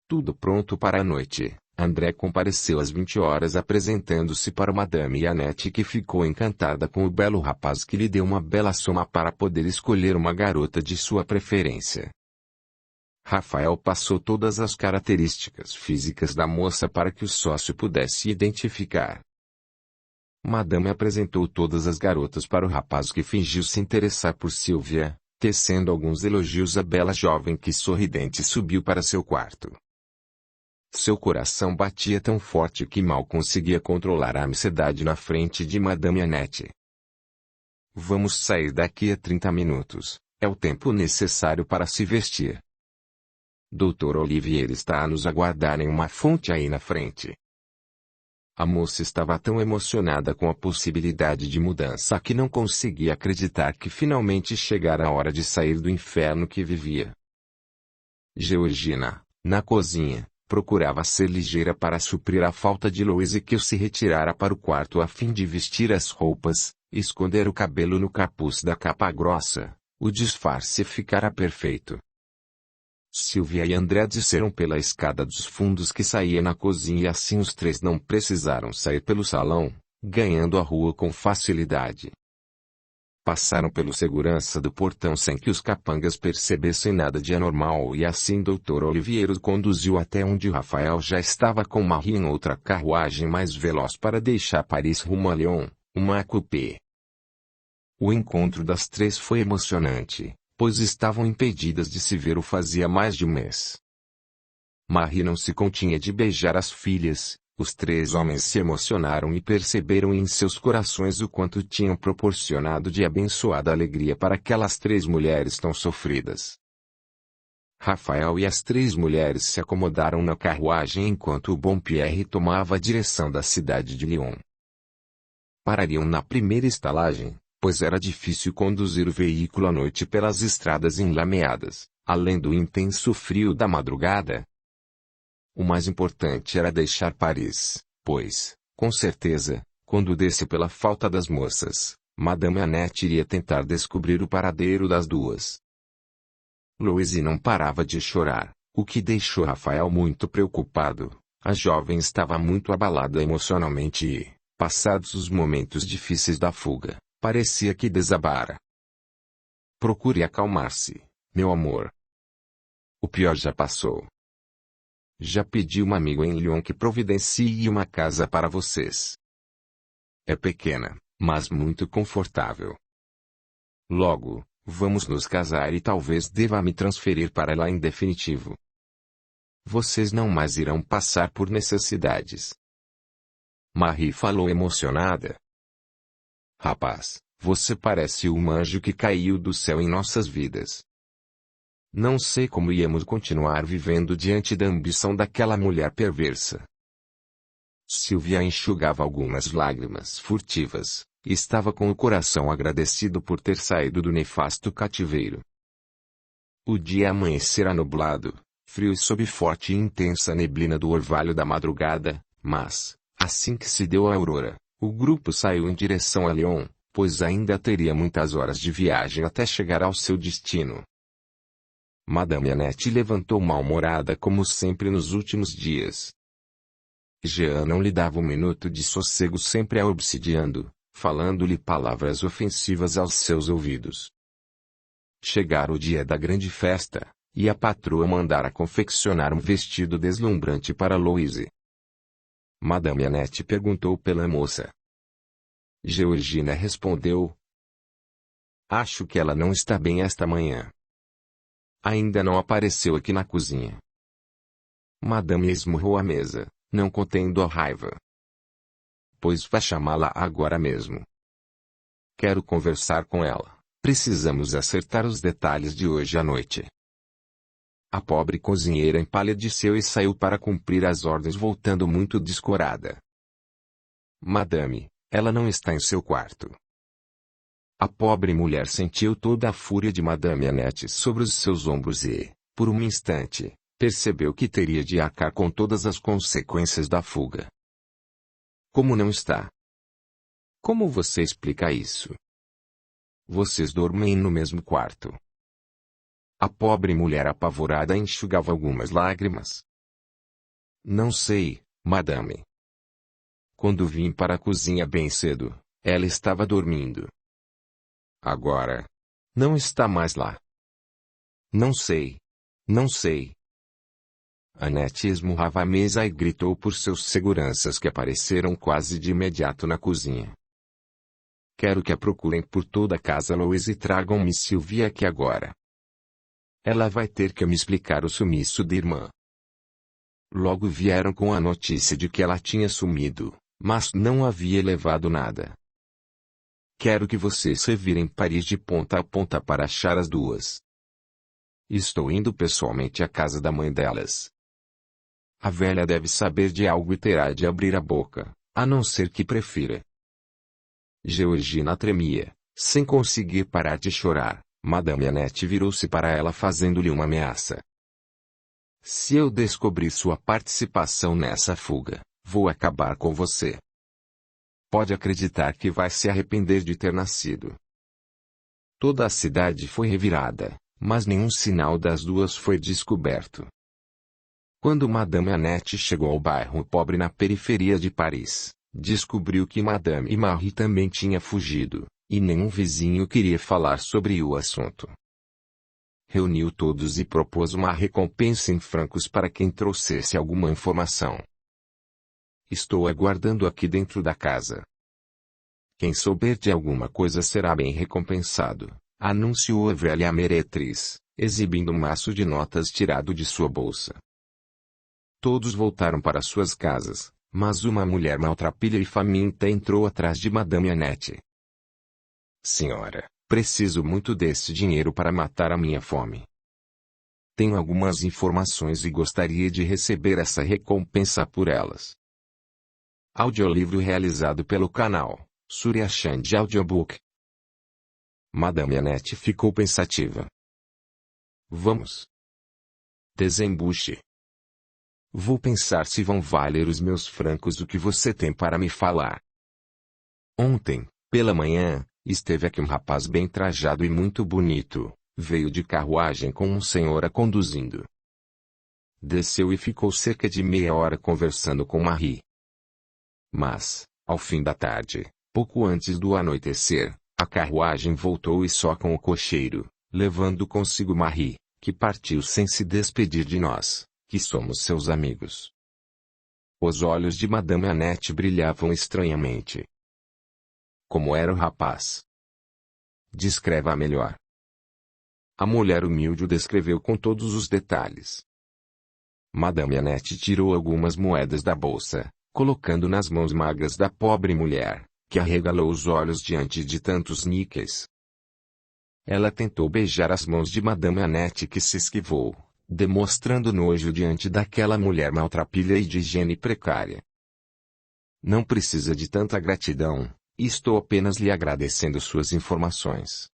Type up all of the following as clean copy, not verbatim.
Tudo pronto para a noite, André compareceu às 20 horas apresentando-se para Madame Annette, que ficou encantada com o belo rapaz que lhe deu uma bela soma para poder escolher uma garota de sua preferência. Rafael passou todas as características físicas da moça para que o sócio pudesse identificar. Madame apresentou todas as garotas para o rapaz, que fingiu se interessar por Silvia, tecendo alguns elogios à bela jovem que sorridente subiu para seu quarto. Seu coração batia tão forte que mal conseguia controlar a ansiedade na frente de Madame Annette. Vamos sair daqui a 30 minutos, é o tempo necessário para se vestir. Dr. Olivier está a nos aguardar em uma fonte aí na frente. A moça estava tão emocionada com a possibilidade de mudança que não conseguia acreditar que finalmente chegara a hora de sair do inferno que vivia. Georgina, na cozinha, procurava ser ligeira para suprir a falta de Louise, que se retirara para o quarto a fim de vestir as roupas, esconder o cabelo no capuz da capa grossa. O disfarce ficara perfeito. Silvia e André desceram pela escada dos fundos que saía na cozinha, e assim os três não precisaram sair pelo salão, ganhando a rua com facilidade. Passaram pelo segurança do portão sem que os capangas percebessem nada de anormal, e assim Dr. Olivier os conduziu até onde Rafael já estava com Marie em outra carruagem mais veloz para deixar Paris rumo a Lyon, uma coupé. O encontro das três foi emocionante, pois estavam impedidas de se ver fazia mais de um mês. Marie não se continha de beijar as filhas. Os três homens se emocionaram e perceberam em seus corações o quanto tinham proporcionado de abençoada alegria para aquelas três mulheres tão sofridas. Rafael e as três mulheres se acomodaram na carruagem enquanto o bom Pierre tomava a direção da cidade de Lyon. Parariam na primeira estalagem, pois era difícil conduzir o veículo à noite pelas estradas enlameadas, além do intenso frio da madrugada. O mais importante era deixar Paris, pois, com certeza, quando desse pela falta das moças, Madame Annette iria tentar descobrir o paradeiro das duas. Louise não parava de chorar, o que deixou Rafael muito preocupado. A jovem estava muito abalada emocionalmente e, passados os momentos difíceis da fuga, parecia que desabara. Procure acalmar-se, meu amor. O pior já passou. Já pedi um amigo em Lyon que providencie uma casa para vocês. É pequena, mas muito confortável. Logo, vamos nos casar e talvez deva me transferir para lá em definitivo. Vocês não mais irão passar por necessidades. Marie falou emocionada. Rapaz, você parece um anjo que caiu do céu em nossas vidas. Não sei como íamos continuar vivendo diante da ambição daquela mulher perversa. Silvia enxugava algumas lágrimas furtivas, e estava com o coração agradecido por ter saído do nefasto cativeiro. O dia amanhecera nublado, frio e sob forte e intensa neblina do orvalho da madrugada, mas, assim que se deu a aurora, o grupo saiu em direção a Lyon, pois ainda teria muitas horas de viagem até chegar ao seu destino. Madame Annette levantou mal-humorada como sempre nos últimos dias. Jean não lhe dava um minuto de sossego, sempre a obsidiando, falando-lhe palavras ofensivas aos seus ouvidos. Chegara o dia da grande festa, e a patroa mandara confeccionar um vestido deslumbrante para Louise. Madame Annette perguntou pela moça. Georgina respondeu. Acho que ela não está bem esta manhã. Ainda não apareceu aqui na cozinha. Madame esmurrou a mesa, não contendo a raiva. Pois vá chamá-la agora mesmo. Quero conversar com ela. Precisamos acertar os detalhes de hoje à noite. A pobre cozinheira empalideceu e saiu para cumprir as ordens, voltando muito descorada. Madame, ela não está em seu quarto. A pobre mulher sentiu toda a fúria de Madame Annette sobre os seus ombros e, por um instante, percebeu que teria de arcar com todas as consequências da fuga. Como não está? Como você explica isso? Vocês dormem no mesmo quarto. A pobre mulher apavorada enxugava algumas lágrimas. Não sei, madame. Quando vim para a cozinha bem cedo, ela estava dormindo. Agora, não está mais lá. Não sei. Não sei. Annette esmurrava a mesa e gritou por seus seguranças que apareceram quase de imediato na cozinha. Quero que a procurem por toda a casa, Louise, e tragam-me Sylvia aqui agora. Ela vai ter que me explicar o sumiço da irmã. Logo vieram com a notícia de que ela tinha sumido, mas não havia levado nada. Quero que vocês se virem em Paris de ponta a ponta para achar as duas. Estou indo pessoalmente à casa da mãe delas. A velha deve saber de algo e terá de abrir a boca, a não ser que prefira. Georgina tremia, sem conseguir parar de chorar. Madame Annette virou-se para ela fazendo-lhe uma ameaça. Se eu descobrir sua participação nessa fuga, vou acabar com você. Pode acreditar que vai se arrepender de ter nascido. Toda a cidade foi revirada, mas nenhum sinal das duas foi descoberto. Quando Madame Annette chegou ao bairro pobre na periferia de Paris, descobriu que Madame Marie também tinha fugido, e nenhum vizinho queria falar sobre o assunto. Reuniu todos e propôs uma recompensa em francos para quem trouxesse alguma informação. Estou aguardando aqui dentro da casa. Quem souber de alguma coisa será bem recompensado, anunciou a velha meretriz, exibindo um maço de notas tirado de sua bolsa. Todos voltaram para suas casas, mas uma mulher maltrapilha e faminta entrou atrás de Madame Annette. Senhora, preciso muito desse dinheiro para matar a minha fome. Tenho algumas informações e gostaria de receber essa recompensa por elas. Audiolivro realizado pelo canal Surya Chand Audiobook. Madame Annette ficou pensativa. Vamos. Desembuche. Vou pensar se vão valer os meus francos o que você tem para me falar. Ontem, pela manhã, esteve aqui um rapaz bem trajado e muito bonito, veio de carruagem com um senhor a conduzindo. Desceu e ficou cerca de meia hora conversando com Marie. Mas, ao fim da tarde, pouco antes do anoitecer, a carruagem voltou e só com o cocheiro, levando consigo Marie, que partiu sem se despedir de nós, que somos seus amigos. Os olhos de Madame Annette brilhavam estranhamente. Como era o rapaz? Descreva melhor. A mulher humilde o descreveu com todos os detalhes. Madame Annette tirou algumas moedas da bolsa, colocando nas mãos magras da pobre mulher, que arregalou os olhos diante de tantos níqueis. Ela tentou beijar as mãos de Madame Annette, que se esquivou, demonstrando nojo diante daquela mulher maltrapilha e de higiene precária. Não precisa de tanta gratidão, estou apenas lhe agradecendo suas informações.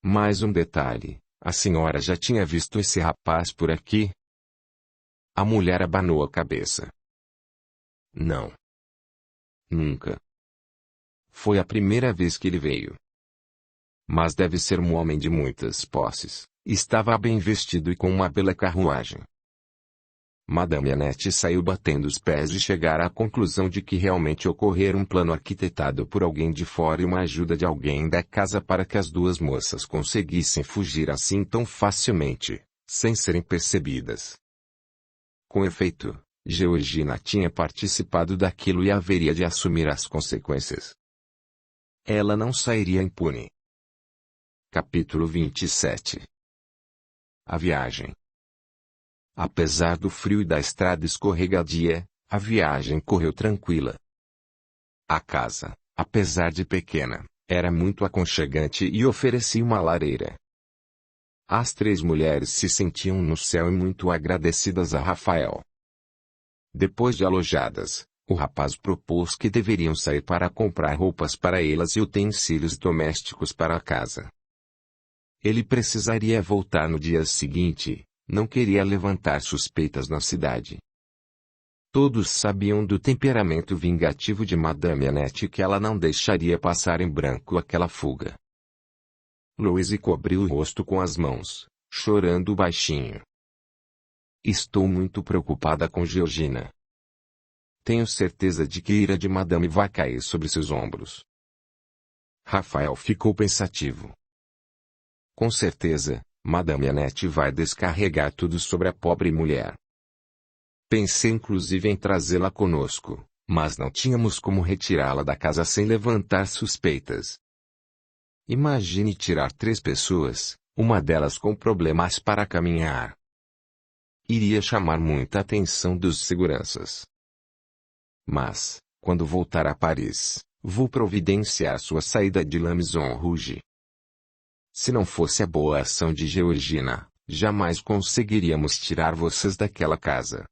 Mais um detalhe, a senhora já tinha visto esse rapaz por aqui? A mulher abanou a cabeça. Não. Nunca. Foi a primeira vez que ele veio. Mas deve ser um homem de muitas posses. Estava bem vestido e com uma bela carruagem. Madame Annette saiu batendo os pés e chegara à conclusão de que realmente ocorrera um plano arquitetado por alguém de fora e uma ajuda de alguém da casa para que as duas moças conseguissem fugir assim tão facilmente, sem serem percebidas. Com efeito, Georgina tinha participado daquilo e haveria de assumir as consequências. Ela não sairia impune. Capítulo 27. A viagem. Apesar do frio e da estrada escorregadia, a viagem correu tranquila. A casa, apesar de pequena, era muito aconchegante e oferecia uma lareira. As três mulheres se sentiam no céu e muito agradecidas a Rafael. Depois de alojadas, o rapaz propôs que deveriam sair para comprar roupas para elas e utensílios domésticos para a casa. Ele precisaria voltar no dia seguinte, não queria levantar suspeitas na cidade. Todos sabiam do temperamento vingativo de Madame Annette e que ela não deixaria passar em branco aquela fuga. Louise cobriu o rosto com as mãos, chorando baixinho. Estou muito preocupada com Georgina. Tenho certeza de que a ira de Madame vai cair sobre seus ombros. Rafael ficou pensativo. Com certeza, Madame Annette vai descarregar tudo sobre a pobre mulher. Pensei inclusive em trazê-la conosco, mas não tínhamos como retirá-la da casa sem levantar suspeitas. Imagine tirar 3 pessoas, uma delas com problemas para caminhar. Iria chamar muita atenção dos seguranças. Mas, quando voltar a Paris, vou providenciar sua saída de La Maison Rouge. Se não fosse a boa ação de Georgina, jamais conseguiríamos tirar vocês daquela casa.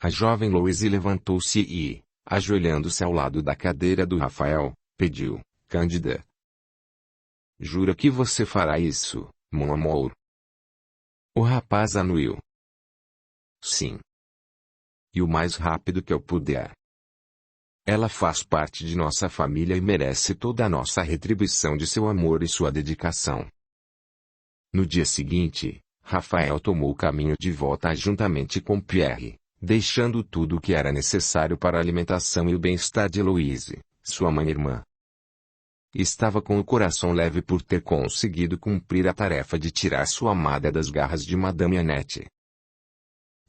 A jovem Louise levantou-se e, ajoelhando-se ao lado da cadeira do Rafael, pediu: Cândida. Jura que você fará isso, mon amour? O rapaz anuiu. Sim. E o mais rápido que eu puder. Ela faz parte de nossa família e merece toda a nossa retribuição de seu amor e sua dedicação. No dia seguinte, Rafael tomou o caminho de volta juntamente com Pierre, deixando tudo o que era necessário para a alimentação e o bem-estar de Louise, sua mãe e irmã. Estava com o coração leve por ter conseguido cumprir a tarefa de tirar sua amada das garras de Madame Annette.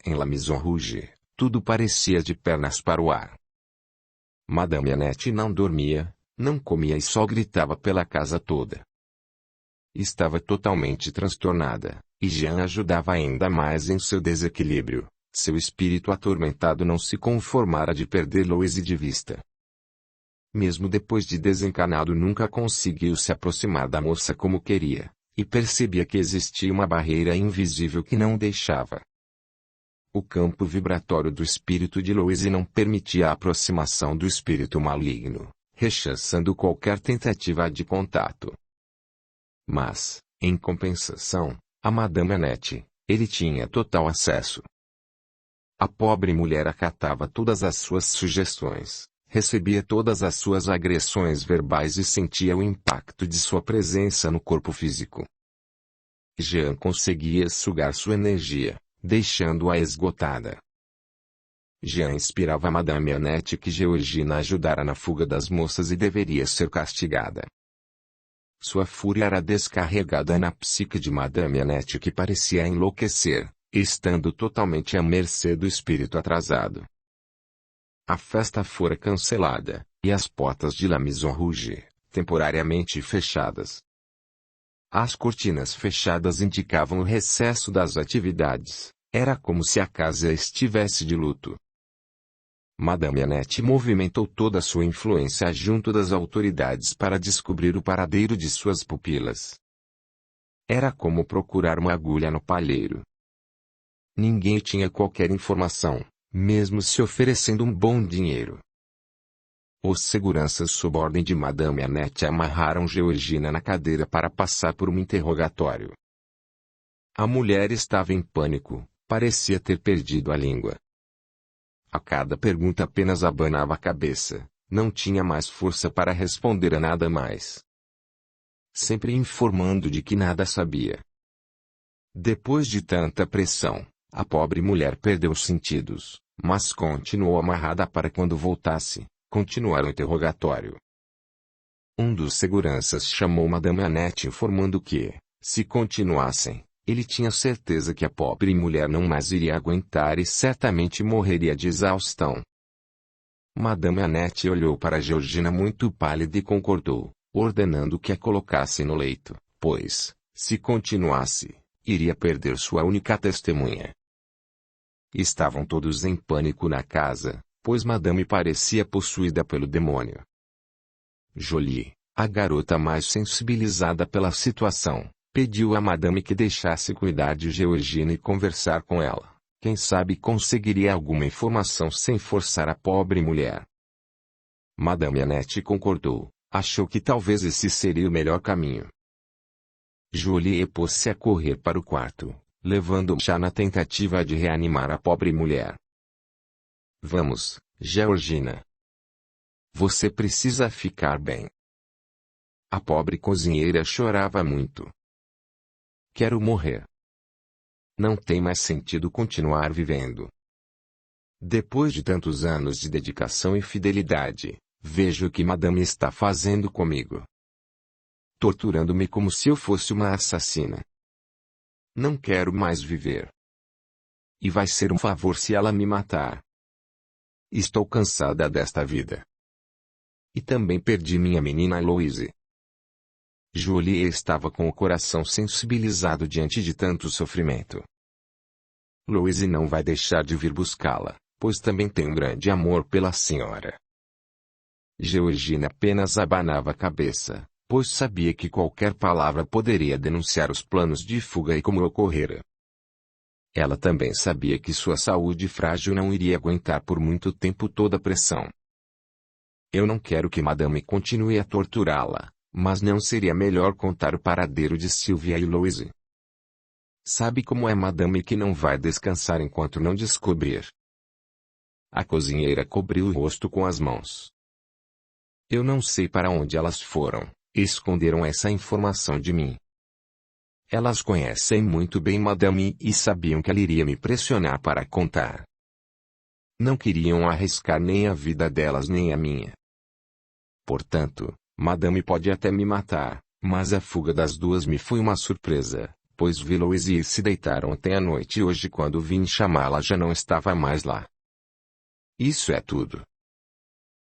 Em La Maison Rouge, tudo parecia de pernas para o ar. Madame Annette não dormia, não comia e só gritava pela casa toda. Estava totalmente transtornada, e Jean ajudava ainda mais em seu desequilíbrio. Seu espírito atormentado não se conformara de perder Louise de vista. Mesmo depois de desencanado nunca conseguiu se aproximar da moça como queria, e percebia que existia uma barreira invisível que não deixava. O campo vibratório do espírito de Louise não permitia a aproximação do espírito maligno, rechaçando qualquer tentativa de contato. Mas, em compensação, a Madame Annette, ele tinha total acesso. A pobre mulher acatava todas as suas sugestões, recebia todas as suas agressões verbais e sentia o impacto de sua presença no corpo físico. Jean conseguia sugar sua energia, deixando-a esgotada. Jean inspirava a Madame Annette que Georgina ajudara na fuga das moças e deveria ser castigada. Sua fúria era descarregada na psique de Madame Annette que parecia enlouquecer, estando totalmente à mercê do espírito atrasado. A festa fora cancelada, e as portas de La Maison Rouge, temporariamente fechadas. As cortinas fechadas indicavam o recesso das atividades, era como se a casa estivesse de luto. Madame Annette movimentou toda a sua influência junto das autoridades para descobrir o paradeiro de suas pupilas. Era como procurar uma agulha no palheiro. Ninguém tinha qualquer informação, mesmo se oferecendo um bom dinheiro. Os seguranças sob ordem de Madame Annette amarraram Georgina na cadeira para passar por um interrogatório. A mulher estava em pânico, parecia ter perdido a língua. A cada pergunta apenas abanava a cabeça, não tinha mais força para responder a nada mais. Sempre informando de que nada sabia. Depois de tanta pressão, a pobre mulher perdeu os sentidos, mas continuou amarrada para quando voltasse, continuar o interrogatório. Um dos seguranças chamou Madame Annette informando que, se continuassem, ele tinha certeza que a pobre mulher não mais iria aguentar e certamente morreria de exaustão. Madame Annette olhou para Georgina muito pálida e concordou, ordenando que a colocassem no leito, pois, se continuasse, iria perder sua única testemunha. Estavam todos em pânico na casa, pois Madame parecia possuída pelo demônio. Jolie, a garota mais sensibilizada pela situação, pediu a Madame que deixasse cuidar de Georgina e conversar com ela. Quem sabe conseguiria alguma informação sem forçar a pobre mulher. Madame Annette concordou, achou que talvez esse seria o melhor caminho. Jolie pôs-se a correr para o quarto, levando o chá na tentativa de reanimar a pobre mulher. Vamos, Georgina. Você precisa ficar bem. A pobre cozinheira chorava muito. Quero morrer. Não tem mais sentido continuar vivendo. Depois de tantos anos de dedicação e fidelidade, vejo o que Madame está fazendo comigo. Torturando-me como se eu fosse uma assassina. Não quero mais viver. E vai ser um favor se ela me matar. Estou cansada desta vida. E também perdi minha menina Louise. Jolie estava com o coração sensibilizado diante de tanto sofrimento. Louise não vai deixar de vir buscá-la, pois também tem um grande amor pela senhora. Georgina apenas abanava a cabeça, pois sabia que qualquer palavra poderia denunciar os planos de fuga e como ocorrera. Ela também sabia que sua saúde frágil não iria aguentar por muito tempo toda a pressão. Eu não quero que Madame continue a torturá-la, mas não seria melhor contar o paradeiro de Sylvia e Louise? Sabe como é Madame que não vai descansar enquanto não descobrir. A cozinheira cobriu o rosto com as mãos. Eu não sei para onde elas foram, esconderam essa informação de mim. Elas conhecem muito bem Madame e sabiam que ela iria me pressionar para contar. Não queriam arriscar nem a vida delas nem a minha. Portanto, Madame pode até me matar, mas a fuga das duas me foi uma surpresa, pois vi Louise se deitaram até a noite e hoje quando vim chamá-la já não estava mais lá. Isso é tudo.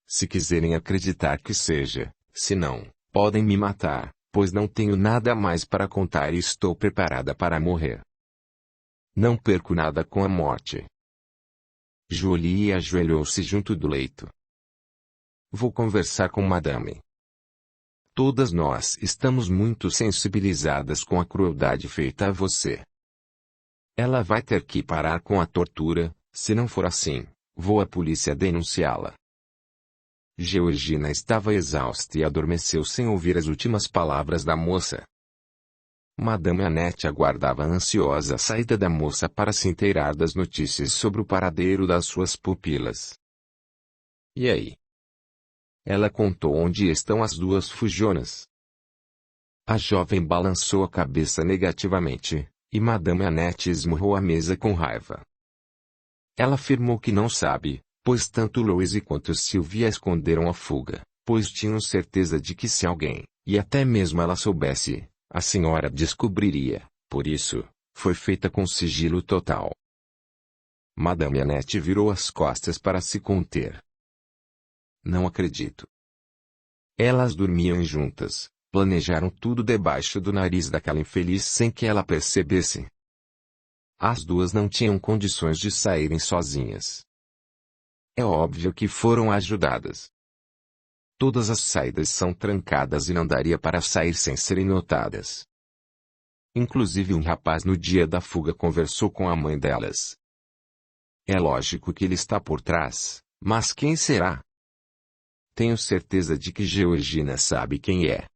Se quiserem acreditar que seja, se não, podem me matar, pois não tenho nada mais para contar e estou preparada para morrer. Não perco nada com a morte. Jolie ajoelhou-se junto do leito. Vou conversar com Madame. Todas nós estamos muito sensibilizadas com a crueldade feita a você. Ela vai ter que parar com a tortura, se não for assim, vou à polícia denunciá-la. Georgina estava exausta e adormeceu sem ouvir as últimas palavras da moça. Madame Annette aguardava ansiosa a saída da moça para se inteirar das notícias sobre o paradeiro das suas pupilas. E aí? Ela contou onde estão as duas fujonas. A jovem balançou a cabeça negativamente, e Madame Annette esmurrou a mesa com raiva. Ela afirmou que não sabe, pois tanto Louise quanto Sylvia esconderam a fuga, pois tinham certeza de que se alguém, e até mesmo ela soubesse, a senhora descobriria, por isso, foi feita com sigilo total. Madame Annette virou as costas para se conter. Não acredito. Elas dormiam juntas, planejaram tudo debaixo do nariz daquela infeliz sem que ela percebesse. As duas não tinham condições de saírem sozinhas. É óbvio que foram ajudadas. Todas as saídas são trancadas e não daria para sair sem serem notadas. Inclusive um rapaz no dia da fuga conversou com a mãe delas. É lógico que ele está por trás, mas quem será? Tenho certeza de que Georgina sabe quem é.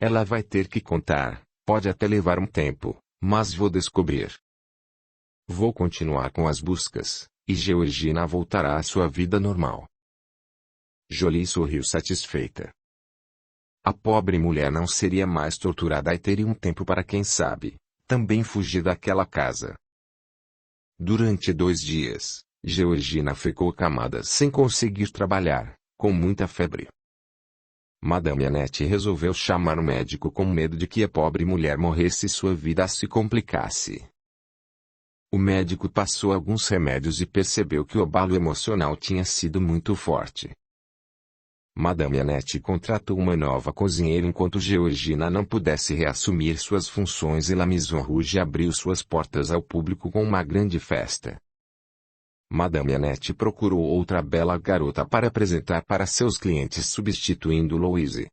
Ela vai ter que contar, pode até levar um tempo, mas vou descobrir. Vou continuar com as buscas, e Georgina voltará à sua vida normal. Jolie sorriu satisfeita. A pobre mulher não seria mais torturada e teria um tempo para quem sabe, também fugir daquela casa. Durante 2 dias, Georgina ficou acamada sem conseguir trabalhar, com muita febre. Madame Annette resolveu chamar um médico com medo de que a pobre mulher morresse e sua vida se complicasse. O médico passou alguns remédios e percebeu que o abalo emocional tinha sido muito forte. Madame Annette contratou uma nova cozinheira enquanto Georgina não pudesse reassumir suas funções e La Maison Rouge abriu suas portas ao público com uma grande festa. Madame Annette procurou outra bela garota para apresentar para seus clientes substituindo Louise.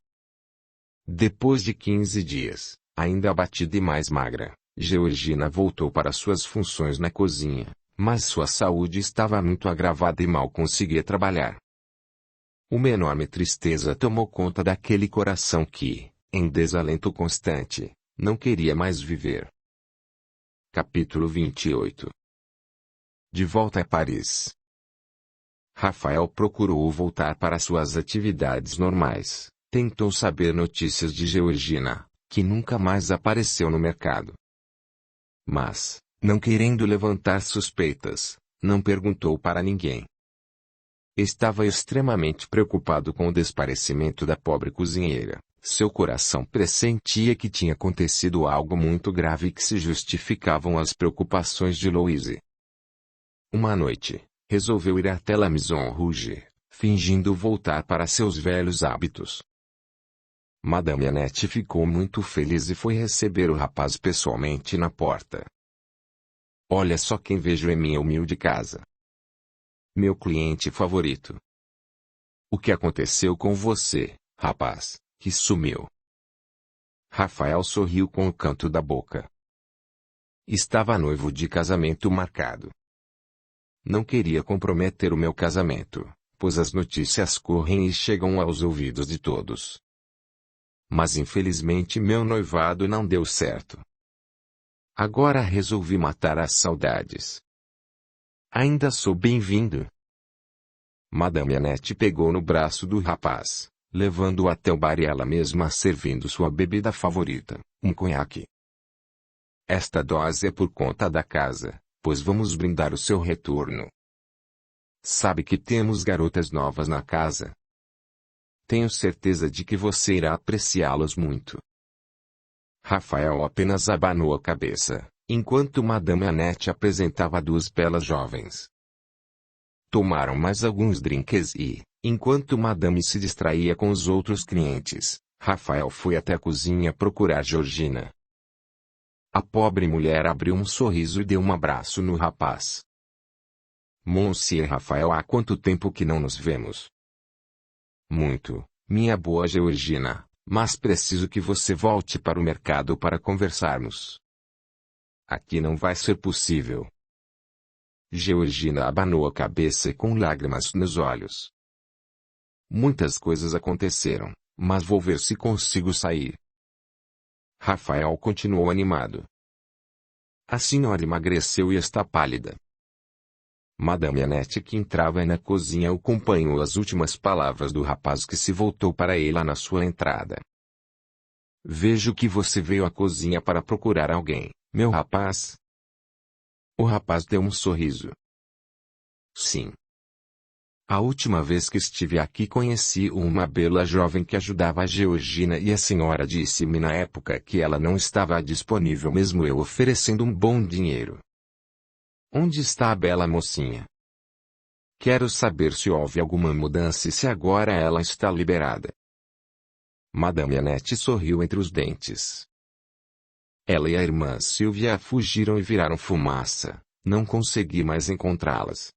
Depois de 15 dias, ainda abatida e mais magra, Georgina voltou para suas funções na cozinha, mas sua saúde estava muito agravada e mal conseguia trabalhar. Uma enorme tristeza tomou conta daquele coração que, em desalento constante, não queria mais viver. Capítulo 28. De volta a Paris. Rafael procurou voltar para suas atividades normais, tentou saber notícias de Georgina, que nunca mais apareceu no mercado. Mas, Não querendo levantar suspeitas, não perguntou para ninguém. Estava extremamente preocupado com o desaparecimento da pobre cozinheira. Seu coração pressentia que tinha acontecido algo muito grave que se justificavam as preocupações de Louise. Uma noite, resolveu ir até La Maison Rouge, fingindo voltar para seus velhos hábitos. Madame Annette ficou muito feliz e foi receber o rapaz pessoalmente na porta. Olha só quem vejo em minha humilde casa. Meu cliente favorito. O que aconteceu com você, rapaz, que sumiu? Rafael sorriu com o canto da boca. Estava noivo de casamento marcado. Não queria comprometer o meu casamento, pois as notícias correm e chegam aos ouvidos de todos. Mas infelizmente meu noivado não deu certo. Agora resolvi matar as saudades. Ainda sou bem-vindo. Madame Annette pegou no braço do rapaz, levando-o até o bar e ela mesma servindo sua bebida favorita, um conhaque. Esta dose é por conta da casa, pois vamos brindar o seu retorno. Sabe que temos garotas novas na casa? Tenho certeza de que você irá apreciá-las muito. Rafael apenas abanou a cabeça, enquanto Madame Annette apresentava duas belas jovens. Tomaram mais alguns drinks e, enquanto Madame se distraía com os outros clientes, Rafael foi até a cozinha procurar Georgina. A pobre mulher abriu um sorriso e deu um abraço no rapaz. Monsieur Rafael, há quanto tempo que não nos vemos? Muito, minha boa Georgina, mas preciso que você volte para o mercado para conversarmos. Aqui não vai ser possível. Georgina abanou a cabeça com lágrimas nos olhos. Muitas coisas aconteceram, mas vou ver se consigo sair. Rafael continuou animado. A senhora emagreceu e está pálida. Madame Annette, que entrava na cozinha, acompanhou as últimas palavras do rapaz que se voltou para ela na sua entrada. Vejo que você veio à cozinha para procurar alguém, meu rapaz. O rapaz deu um sorriso. Sim. A última vez que estive aqui conheci uma bela jovem que ajudava a Georgina e a senhora disse-me na época que ela não estava disponível mesmo eu oferecendo um bom dinheiro. Onde está a bela mocinha? Quero saber se houve alguma mudança e se agora ela está liberada. Madame Annette sorriu entre os dentes. Ela e a irmã Silvia fugiram e viraram fumaça, não consegui mais encontrá-las.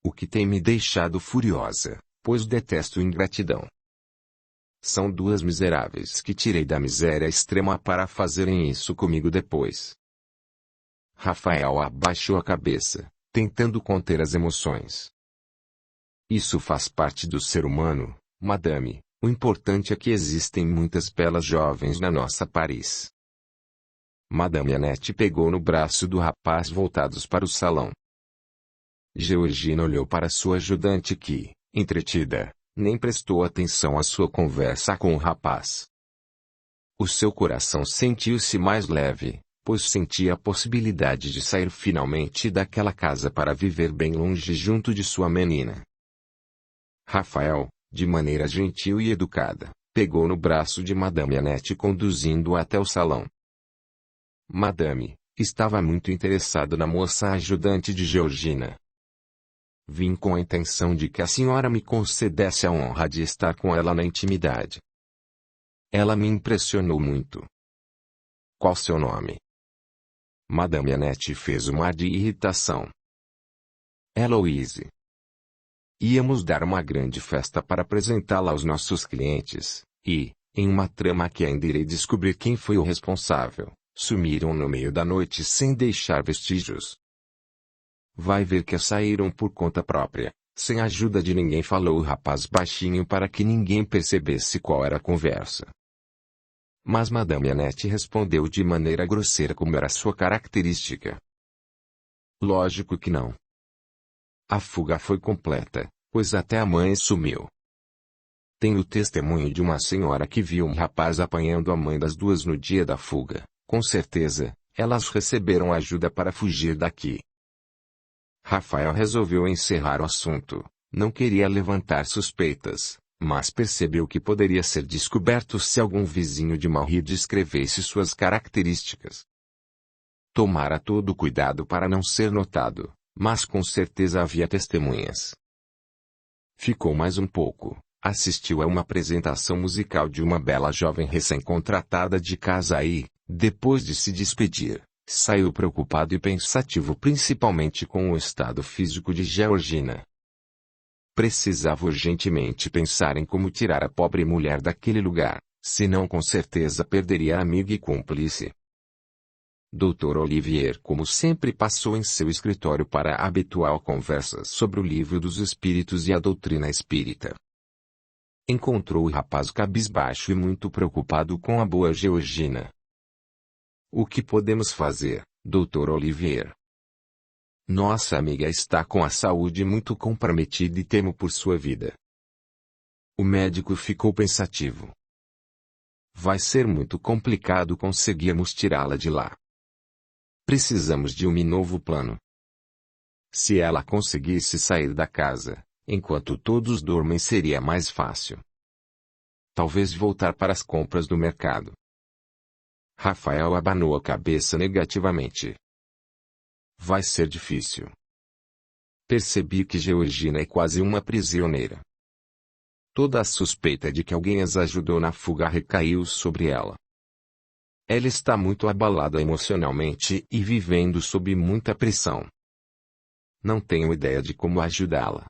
O que tem me deixado furiosa, pois detesto ingratidão. São duas miseráveis que tirei da miséria extrema para fazerem isso comigo depois. Rafael abaixou a cabeça, tentando conter as emoções. Isso faz parte do ser humano, madame, o importante é que existem muitas belas jovens na nossa Paris. Madame Annette pegou no braço do rapaz voltados para o salão. Georgina olhou para sua ajudante que, entretida, nem prestou atenção à sua conversa com o rapaz. O seu coração sentiu-se mais leve, pois sentia a possibilidade de sair finalmente daquela casa para viver bem longe junto de sua menina. Rafael, de maneira gentil e educada, pegou no braço de Madame Annette conduzindo-a até o salão. Madame, estava muito interessado na moça ajudante de Georgina. Vim com a intenção de que a senhora me concedesse a honra de estar com ela na intimidade. Ela me impressionou muito. Qual seu nome? Madame Annette fez um ar de irritação. Heloise. Íamos dar uma grande festa para apresentá-la aos nossos clientes, e, em uma trama que ainda irei descobrir quem foi o responsável, sumiram no meio da noite sem deixar vestígios. Vai ver que saíram por conta própria, sem a ajuda de ninguém, falou o rapaz baixinho para que ninguém percebesse qual era a conversa. Mas Madame Annette respondeu de maneira grosseira como era sua característica. Lógico que não. A fuga foi completa, pois até a mãe sumiu. Tenho testemunho de uma senhora que viu um rapaz apanhando a mãe das duas no dia da fuga. Com certeza, Elas receberam ajuda para fugir daqui. Rafael resolveu encerrar o assunto. Não queria levantar suspeitas, mas percebeu que poderia ser descoberto se algum vizinho de Mauri descrevesse suas características. Tomara todo cuidado para não ser notado, mas com certeza havia testemunhas. Ficou mais um pouco, assistiu a uma apresentação musical de uma bela jovem recém-contratada de casa e, depois de se despedir, saiu preocupado e pensativo principalmente com o estado físico de Georgina. Precisava urgentemente pensar em como tirar a pobre mulher daquele lugar, senão com certeza perderia a amiga e cúmplice. Dr. Olivier, como sempre, passou em seu escritório para a habitual conversa sobre o livro dos espíritos e a doutrina espírita. Encontrou o rapaz cabisbaixo e muito preocupado com a boa Georgina. O que podemos fazer, Dr. Olivier? Nossa amiga está com a saúde muito comprometida e temo por sua vida. O médico ficou pensativo. Vai ser muito complicado conseguirmos tirá-la de lá. Precisamos de um novo plano. Se ela conseguisse sair da casa, enquanto todos dormem, seria mais fácil. Talvez voltar para as compras do mercado. Rafael abanou a cabeça negativamente. Vai ser difícil. Percebi que Georgina é quase uma prisioneira. Toda a suspeita de que alguém as ajudou na fuga recaiu sobre ela. Ela está muito abalada emocionalmente e vivendo sob muita pressão. Não tenho ideia de como ajudá-la.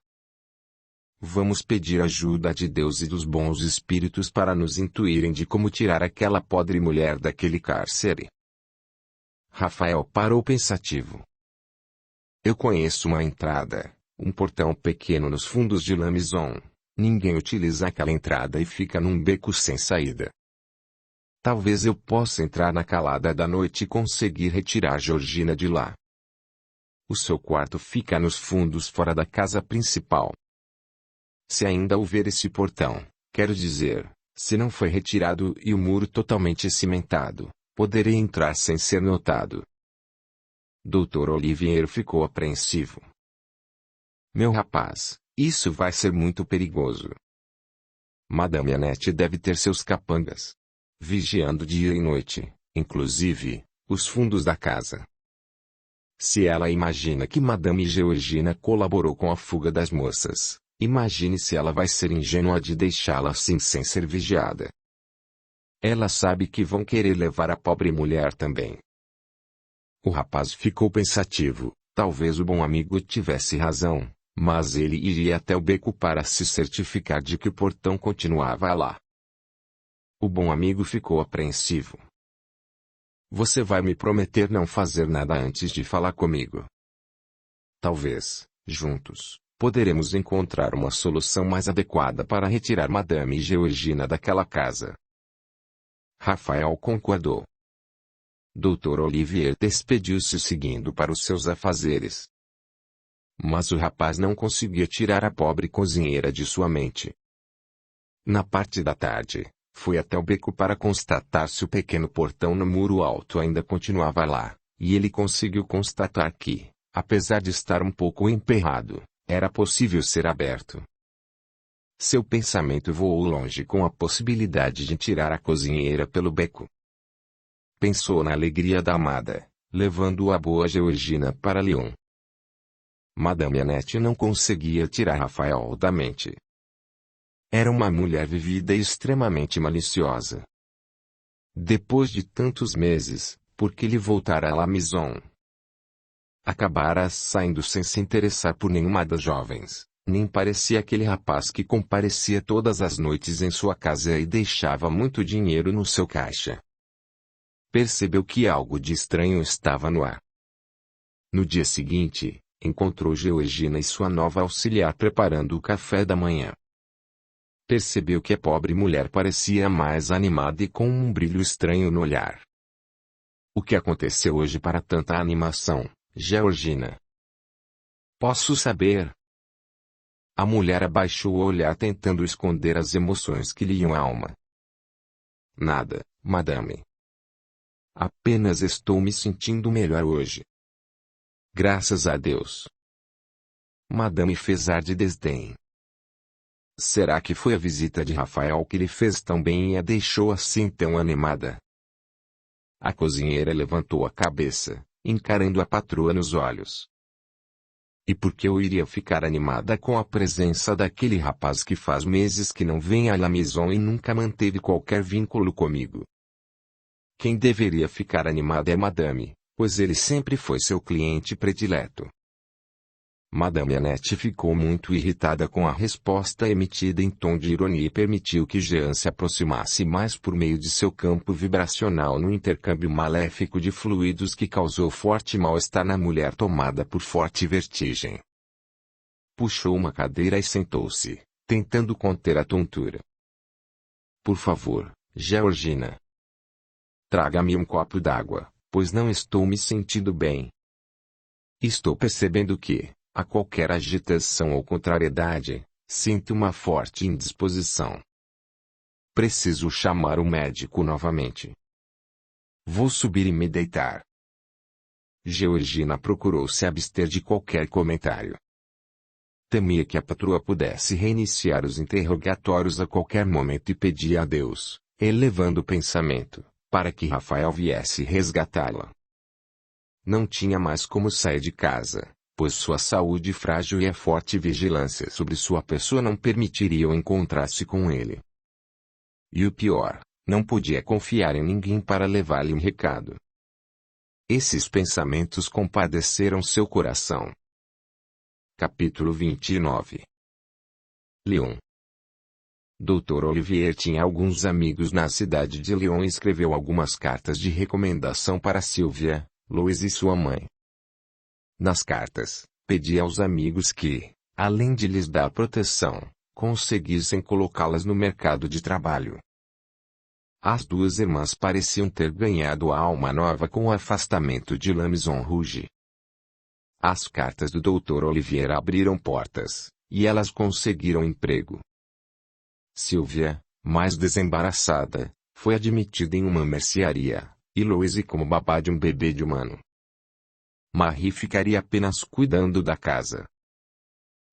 Vamos pedir ajuda de Deus e dos bons espíritos para nos intuírem de como tirar aquela podre mulher daquele cárcere. Rafael parou pensativo. Eu conheço uma entrada, um portão pequeno nos fundos de La Maison. Ninguém utiliza aquela entrada e fica num beco sem saída. Talvez eu possa entrar na calada da noite e conseguir retirar Georgina de lá. O seu quarto fica nos fundos fora da casa principal. Se ainda houver esse portão, quero dizer, se não foi retirado e o muro totalmente cimentado, poderei entrar sem ser notado. Dr. Olivier ficou apreensivo. Meu rapaz, isso vai ser muito perigoso. Madame Annette deve ter seus capangas vigiando dia e noite, inclusive, os fundos da casa. Se ela imagina que Madame Georgina colaborou com a fuga das moças, imagine se ela vai ser ingênua de deixá-la assim sem ser vigiada. Ela sabe que vão querer levar a pobre mulher também. O rapaz ficou pensativo. Talvez o bom amigo tivesse razão, mas ele iria até o beco para se certificar de que o portão continuava lá. O bom amigo ficou apreensivo. Você vai me prometer não fazer nada antes de falar comigo? Talvez, juntos, poderemos encontrar uma solução mais adequada para retirar Madame Georgina daquela casa. Rafael concordou. Dr. Olivier despediu-se seguindo para os seus afazeres. Mas o rapaz não conseguia tirar a pobre cozinheira de sua mente. Na parte da tarde, foi até o beco para constatar se o pequeno portão no muro alto ainda continuava lá, e ele conseguiu constatar que, apesar de estar um pouco emperrado, era possível ser aberto. Seu pensamento voou longe com a possibilidade de tirar a cozinheira pelo beco. Pensou na alegria da amada, levando a boa Georgina para Lyon. Madame Annette não conseguia tirar Rafael da mente. Era uma mulher vivida e extremamente maliciosa. Depois de tantos meses, por que lhe voltara a La Maison? Acabara saindo sem se interessar por nenhuma das jovens, nem parecia aquele rapaz que comparecia todas as noites em sua casa e deixava muito dinheiro no seu caixa. Percebeu que algo de estranho estava no ar. No dia seguinte, encontrou Georgina e sua nova auxiliar preparando o café da manhã. Percebeu que a pobre mulher parecia mais animada e com um brilho estranho no olhar. O que aconteceu hoje para tanta animação, Georgina? Posso saber? A mulher abaixou o olhar tentando esconder as emoções que lhe iam à alma. Nada, madame. Apenas estou me sentindo melhor hoje. Graças a Deus. Madame fez ar de desdém. Será que foi a visita de Rafael que lhe fez tão bem e a deixou assim tão animada? A cozinheira levantou a cabeça, encarando a patroa nos olhos. E por que eu iria ficar animada com a presença daquele rapaz que faz meses que não vem à La Maison e nunca manteve qualquer vínculo comigo? Quem deveria ficar animada é Madame, pois ele sempre foi seu cliente predileto. Madame Annette ficou muito irritada com a resposta emitida em tom de ironia e permitiu que Jean se aproximasse mais por meio de seu campo vibracional no intercâmbio maléfico de fluidos que causou forte mal-estar na mulher tomada por forte vertigem. Puxou uma cadeira e sentou-se, tentando conter a tontura. Por favor, Georgina. Traga-me um copo d'água, pois não estou me sentindo bem. Estou percebendo que, a qualquer agitação ou contrariedade, sinto uma forte indisposição. Preciso chamar o médico novamente. Vou subir e me deitar. Georgina procurou se abster de qualquer comentário. Temia que a patroa pudesse reiniciar os interrogatórios a qualquer momento e pedia a Deus, elevando o pensamento, para que Rafael viesse resgatá-la. Não tinha mais como sair de casa, pois sua saúde frágil e a forte vigilância sobre sua pessoa não permitiriam encontrar-se com ele. E o pior, não podia confiar em ninguém para levar-lhe um recado. Esses pensamentos compadeceram seu coração. Capítulo 29. Lyon. Dr. Olivier tinha alguns amigos na cidade de Lyon e escreveu algumas cartas de recomendação para Sylvia, Louise e sua mãe. Nas cartas, pedia aos amigos que, além de lhes dar proteção, conseguissem colocá-las no mercado de trabalho. As duas irmãs pareciam ter ganhado a alma nova com o afastamento de La Maison Rouge. As cartas do Dr. Olivier abriram portas, e elas conseguiram emprego. Sylvia, mais desembaraçada, foi admitida em uma mercearia, e Louise como babá de um bebê de 1 ano. Marie ficaria apenas cuidando da casa.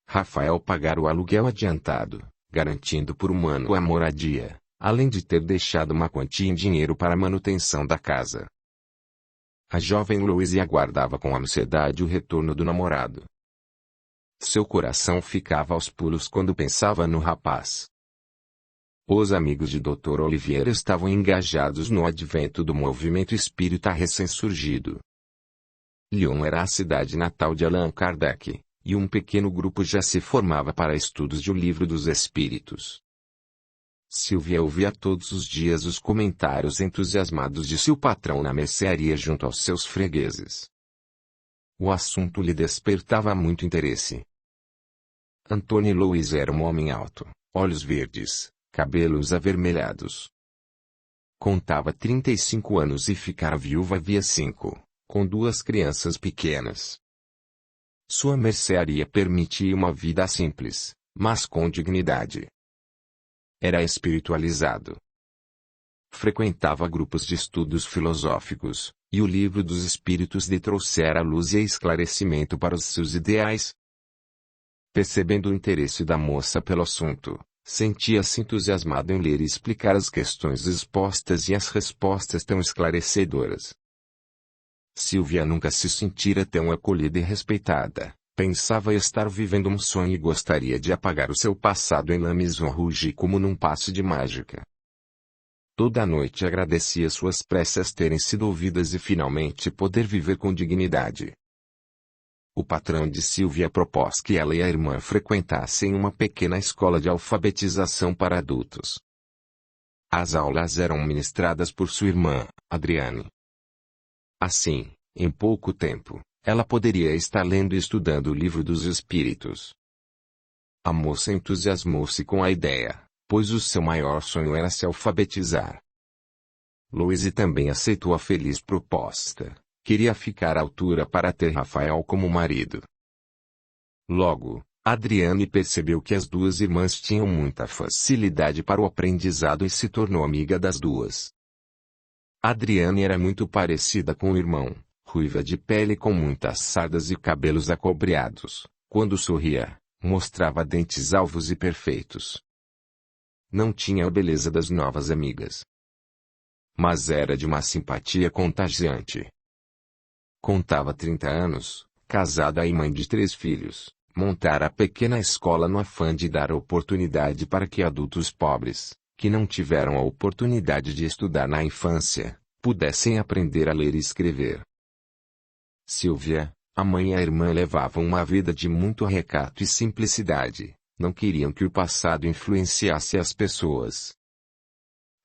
Rafael pagara o aluguel adiantado, garantindo por 1 ano a moradia, além de ter deixado uma quantia em dinheiro para a manutenção da casa. A jovem Louise aguardava com ansiedade o retorno do namorado. Seu coração ficava aos pulos quando pensava no rapaz. Os amigos de Dr. Olivier estavam engajados no advento do movimento espírita recém-surgido. Lyon era a cidade natal de Allan Kardec, e um pequeno grupo já se formava para estudos de O Livro dos Espíritos. Sylvia ouvia todos os dias os comentários entusiasmados de seu patrão na mercearia junto aos seus fregueses. O assunto lhe despertava muito interesse. Antônio Louis era um homem alto, olhos verdes, cabelos avermelhados. Contava 35 anos e ficara viúva havia 5, com 2 crianças pequenas. Sua mercearia permitia uma vida simples, mas com dignidade. Era espiritualizado. Frequentava grupos de estudos filosóficos, e o Livro dos Espíritos lhe trouxera luz e esclarecimento para os seus ideais. Percebendo o interesse da moça pelo assunto, sentia-se entusiasmado em ler e explicar as questões expostas e as respostas tão esclarecedoras. Sylvia nunca se sentira tão acolhida e respeitada. Pensava estar vivendo um sonho e gostaria de apagar o seu passado em La Maison Rouge como num passe de mágica. Toda a noite agradecia suas preces terem sido ouvidas e finalmente poder viver com dignidade. O patrão de Sylvia propôs que ela e a irmã frequentassem uma pequena escola de alfabetização para adultos. As aulas eram ministradas por sua irmã, Adriane. Assim, em pouco tempo, ela poderia estar lendo e estudando o Livro dos Espíritos. A moça entusiasmou-se com a ideia, pois o seu maior sonho era se alfabetizar. Louise também aceitou a feliz proposta. Queria ficar à altura para ter Rafael como marido. Logo, Adriane percebeu que as duas irmãs tinham muita facilidade para o aprendizado e se tornou amiga das duas. Adriane era muito parecida com o irmão, ruiva de pele com muitas sardas e cabelos acobreados. Quando sorria, mostrava dentes alvos e perfeitos. Não tinha a beleza das novas amigas, mas era de uma simpatia contagiante. Contava 30 anos, casada e mãe de 3 filhos, montara a pequena escola no afã de dar oportunidade para que adultos pobres, que não tiveram a oportunidade de estudar na infância, pudessem aprender a ler e escrever. Silvia, a mãe e a irmã levavam uma vida de muito recato e simplicidade, não queriam que o passado influenciasse as pessoas.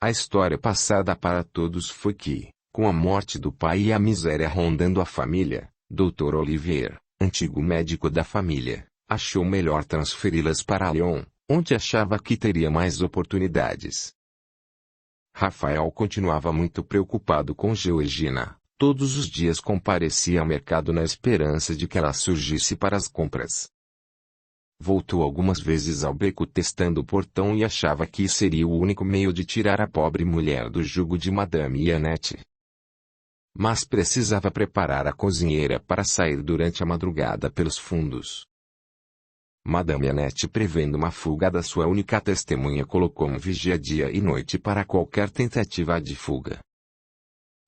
A história passada para todos foi que, com a morte do pai e a miséria rondando a família, Dr. Olivier, antigo médico da família, achou melhor transferi-las para Lyon, onde achava que teria mais oportunidades. Rafael continuava muito preocupado com Georgina. Todos os dias comparecia ao mercado na esperança de que ela surgisse para as compras. Voltou algumas vezes ao beco testando o portão e achava que seria o único meio de tirar a pobre mulher do jugo de Madame Annette. Mas precisava preparar a cozinheira para sair durante a madrugada pelos fundos. Madame Annette, prevendo uma fuga da sua única testemunha, colocou um vigia dia e noite para qualquer tentativa de fuga.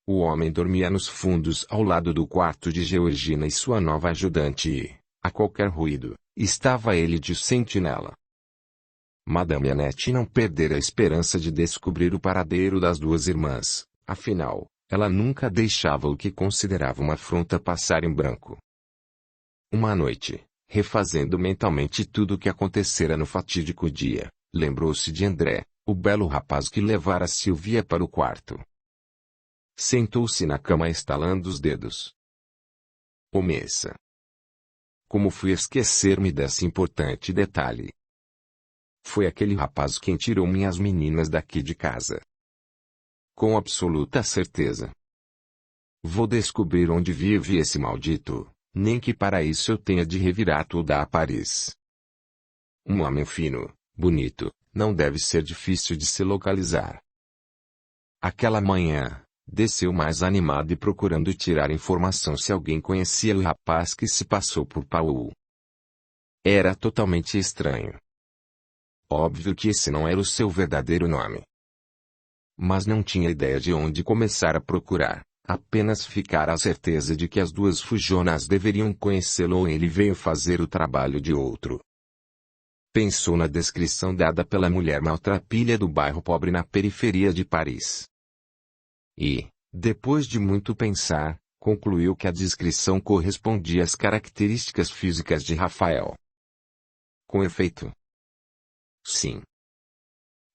O homem dormia nos fundos ao lado do quarto de Georgina e sua nova ajudante e, a qualquer ruído, estava ele de sentinela. Madame Annette não perdera a esperança de descobrir o paradeiro das 2 irmãs, afinal, ela nunca deixava o que considerava uma afronta passar em branco. Uma noite, refazendo mentalmente tudo o que acontecera no fatídico dia, lembrou-se de André, o belo rapaz que levara Silvia para o quarto. Sentou-se na cama estalando os dedos. Omessa! Como fui esquecer-me desse importante detalhe? Foi aquele rapaz quem tirou minhas meninas daqui de casa. Com absoluta certeza. Vou descobrir onde vive esse maldito, nem que para isso eu tenha de revirar tudo a Paris. Um homem fino, bonito, não deve ser difícil de se localizar. Aquela manhã, desceu mais animado e procurando tirar informação se alguém conhecia o rapaz que se passou por Paul. Era totalmente estranho. Óbvio que esse não era o seu verdadeiro nome. Mas não tinha ideia de onde começar a procurar, apenas ficara a certeza de que as 2 fujonas deveriam conhecê-lo ou ele veio fazer o trabalho de outro. Pensou na descrição dada pela mulher maltrapilha do bairro pobre na periferia de Paris. E, depois de muito pensar, concluiu que a descrição correspondia às características físicas de Rafael. Com efeito. Sim.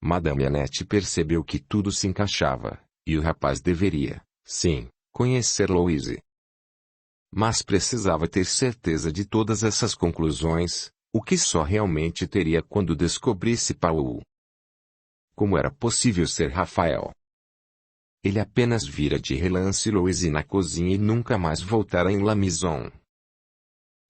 Madame Annette percebeu que tudo se encaixava, e o rapaz deveria, sim, conhecer Louise. Mas precisava ter certeza de todas essas conclusões, o que só realmente teria quando descobrisse Paul. Como era possível ser Rafael? Ele apenas vira de relance Louise na cozinha e nunca mais voltara em La Maison.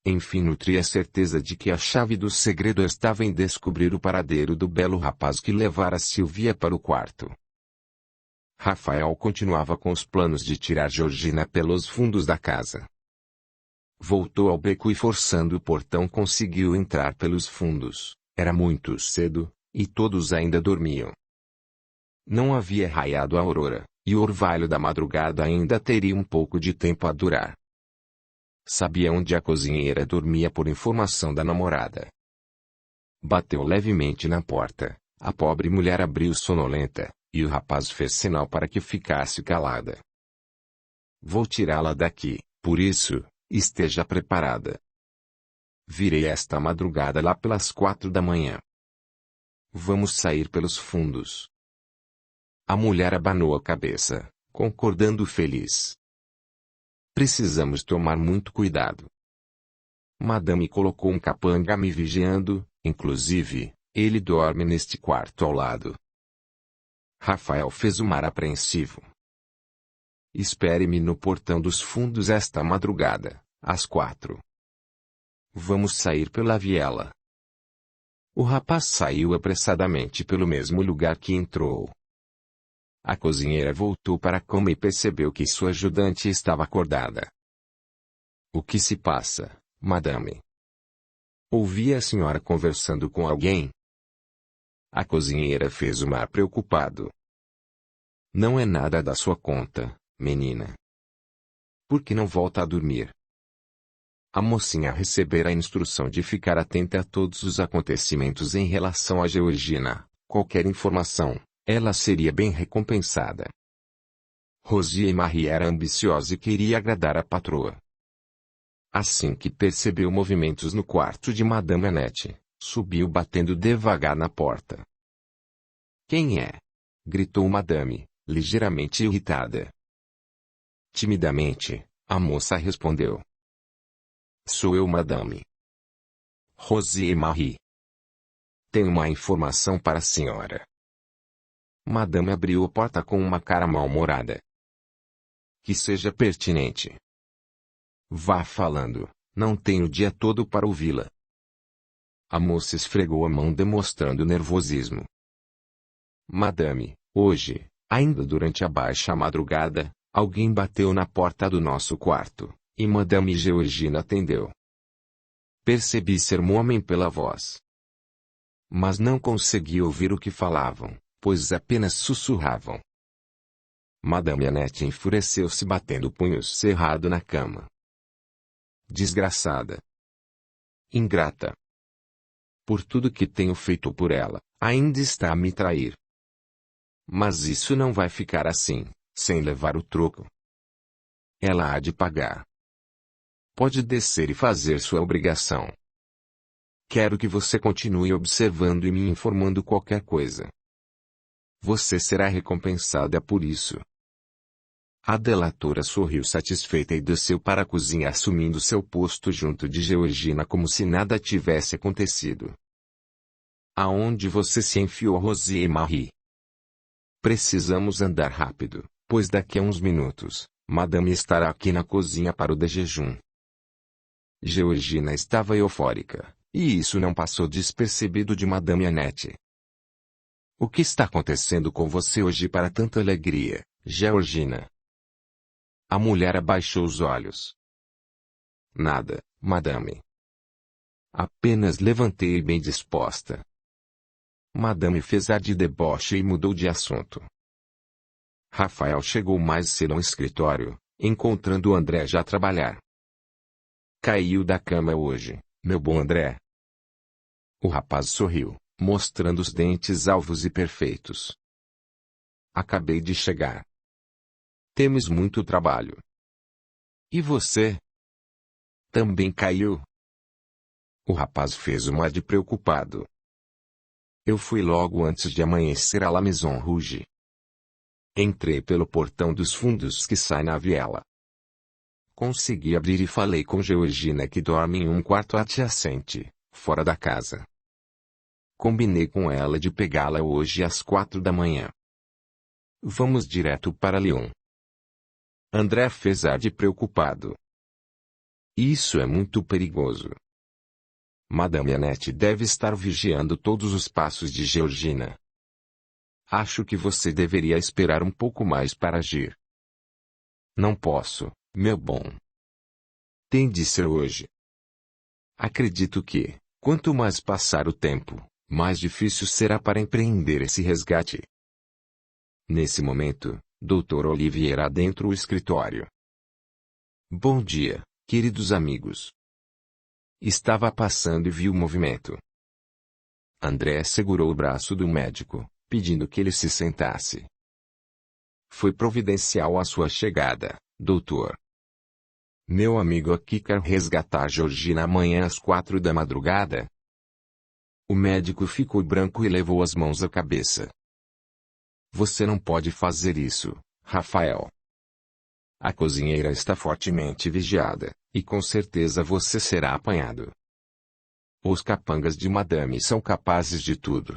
Enfim, nutria a certeza de que a chave do segredo estava em descobrir o paradeiro do belo rapaz que levara Silvia para o quarto. Rafael continuava com os planos de tirar Georgina pelos fundos da casa. Voltou ao beco e forçando o portão conseguiu entrar pelos fundos. Era muito cedo, e todos ainda dormiam. Não havia raiado a aurora, e o orvalho da madrugada ainda teria um pouco de tempo a durar. Sabia onde a cozinheira dormia por informação da namorada. Bateu levemente na porta, a pobre mulher abriu sonolenta, e o rapaz fez sinal para que ficasse calada. Vou tirá-la daqui, por isso, esteja preparada. Virei esta madrugada lá pelas 4 da manhã. Vamos sair pelos fundos. A mulher abanou a cabeça, concordando feliz. Precisamos tomar muito cuidado. Madame colocou um capanga me vigiando, inclusive, ele dorme neste quarto ao lado. Rafael fez um ar apreensivo. Espere-me no portão dos fundos esta madrugada, às 4. Vamos sair pela viela. O rapaz saiu apressadamente pelo mesmo lugar que entrou. A cozinheira voltou para a cama e percebeu que sua ajudante estava acordada. O que se passa, madame? Ouvi a senhora conversando com alguém? A cozinheira fez um ar preocupado. Não é nada da sua conta, menina. Por que não volta a dormir? A mocinha recebera a instrução de ficar atenta a todos os acontecimentos em relação a Georgina. Qualquer informação, ela seria bem recompensada. Rosie Marie era ambiciosa e queria agradar a patroa. Assim que percebeu movimentos no quarto de Madame Annette, subiu batendo devagar na porta. Quem é? Gritou Madame, ligeiramente irritada. Timidamente, a moça respondeu. Sou eu, Madame. Rosie Marie. Tenho uma informação para a senhora. Madame abriu a porta com uma cara mal-humorada. Que seja pertinente. Vá falando, não tenho o dia todo para ouvi-la. A moça esfregou a mão demonstrando nervosismo. Madame, hoje, ainda durante a baixa madrugada, alguém bateu na porta do nosso quarto, e Madame Georgina atendeu. Percebi ser um homem pela voz. Mas não consegui ouvir o que falavam, pois apenas sussurravam. Madame Annette enfureceu-se batendo o punho cerrado na cama. Desgraçada. Ingrata. Por tudo que tenho feito por ela, ainda está a me trair. Mas isso não vai ficar assim, sem levar o troco. Ela há de pagar. Pode descer e fazer sua obrigação. Quero que você continue observando e me informando qualquer coisa. Você será recompensada por isso. A delatora sorriu satisfeita e desceu para a cozinha assumindo seu posto junto de Georgina como se nada tivesse acontecido. Aonde você se enfiou, Rosie Marie? Precisamos andar rápido, pois daqui a uns minutos, Madame estará aqui na cozinha para o de jejum. Georgina estava eufórica, e isso não passou despercebido de Madame Annette. O que está acontecendo com você hoje para tanta alegria, Georgina? A mulher abaixou os olhos. Nada, madame. Apenas levantei bem disposta. Madame fez ar de deboche e mudou de assunto. Rafael chegou mais cedo ao escritório, encontrando André já a trabalhar. Caiu da cama hoje, meu bom André. O rapaz sorriu, mostrando os dentes alvos e perfeitos. Acabei de chegar. Temos muito trabalho. E você? Também caiu? O rapaz fez uma de preocupado. Eu fui logo antes de amanhecer à La Maison Rouge. Entrei pelo portão dos fundos que sai na viela. Consegui abrir e falei com Georgina que dorme em um quarto adjacente, fora da casa. Combinei com ela de pegá-la hoje às 4 da manhã. Vamos direto para Lyon. André fez ar de preocupado. Isso é muito perigoso. Madame Annette deve estar vigiando todos os passos de Georgina. Acho que você deveria esperar um pouco mais para agir. Não posso, meu bom. Tem de ser hoje. Acredito que, quanto mais passar o tempo, mais difícil será para empreender esse resgate. Nesse momento, Dr. Olivier adentra o escritório. Bom dia, queridos amigos. Estava passando e viu o movimento. André segurou o braço do médico, pedindo que ele se sentasse. Foi providencial a sua chegada, doutor. Meu amigo aqui quer resgatar Georgina amanhã às 4 da madrugada. O médico ficou branco e levou as mãos à cabeça. Você não pode fazer isso, Rafael. A cozinheira está fortemente vigiada, e com certeza você será apanhado. Os capangas de Madame são capazes de tudo.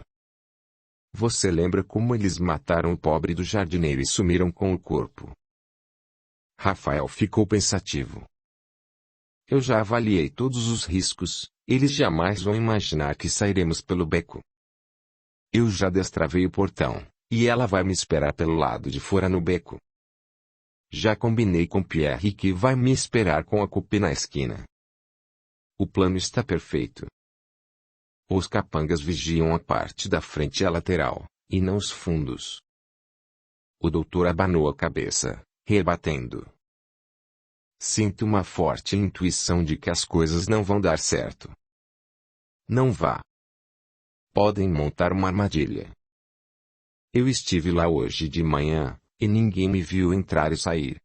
Você lembra como eles mataram o pobre do jardineiro e sumiram com o corpo? Rafael ficou pensativo. Eu já avaliei todos os riscos, eles jamais vão imaginar que sairemos pelo beco. Eu já destravei o portão. e ela vai me esperar pelo lado de fora no beco. Já combinei com Pierre que vai me esperar com a Coupe na esquina. O plano está perfeito. Os capangas vigiam a parte da frente e a lateral, e não os fundos. O doutor abanou a cabeça, rebatendo. Sinto uma forte intuição de que as coisas não vão dar certo. Não vá. Podem montar uma armadilha. Eu estive lá hoje de manhã, e ninguém me viu entrar e sair.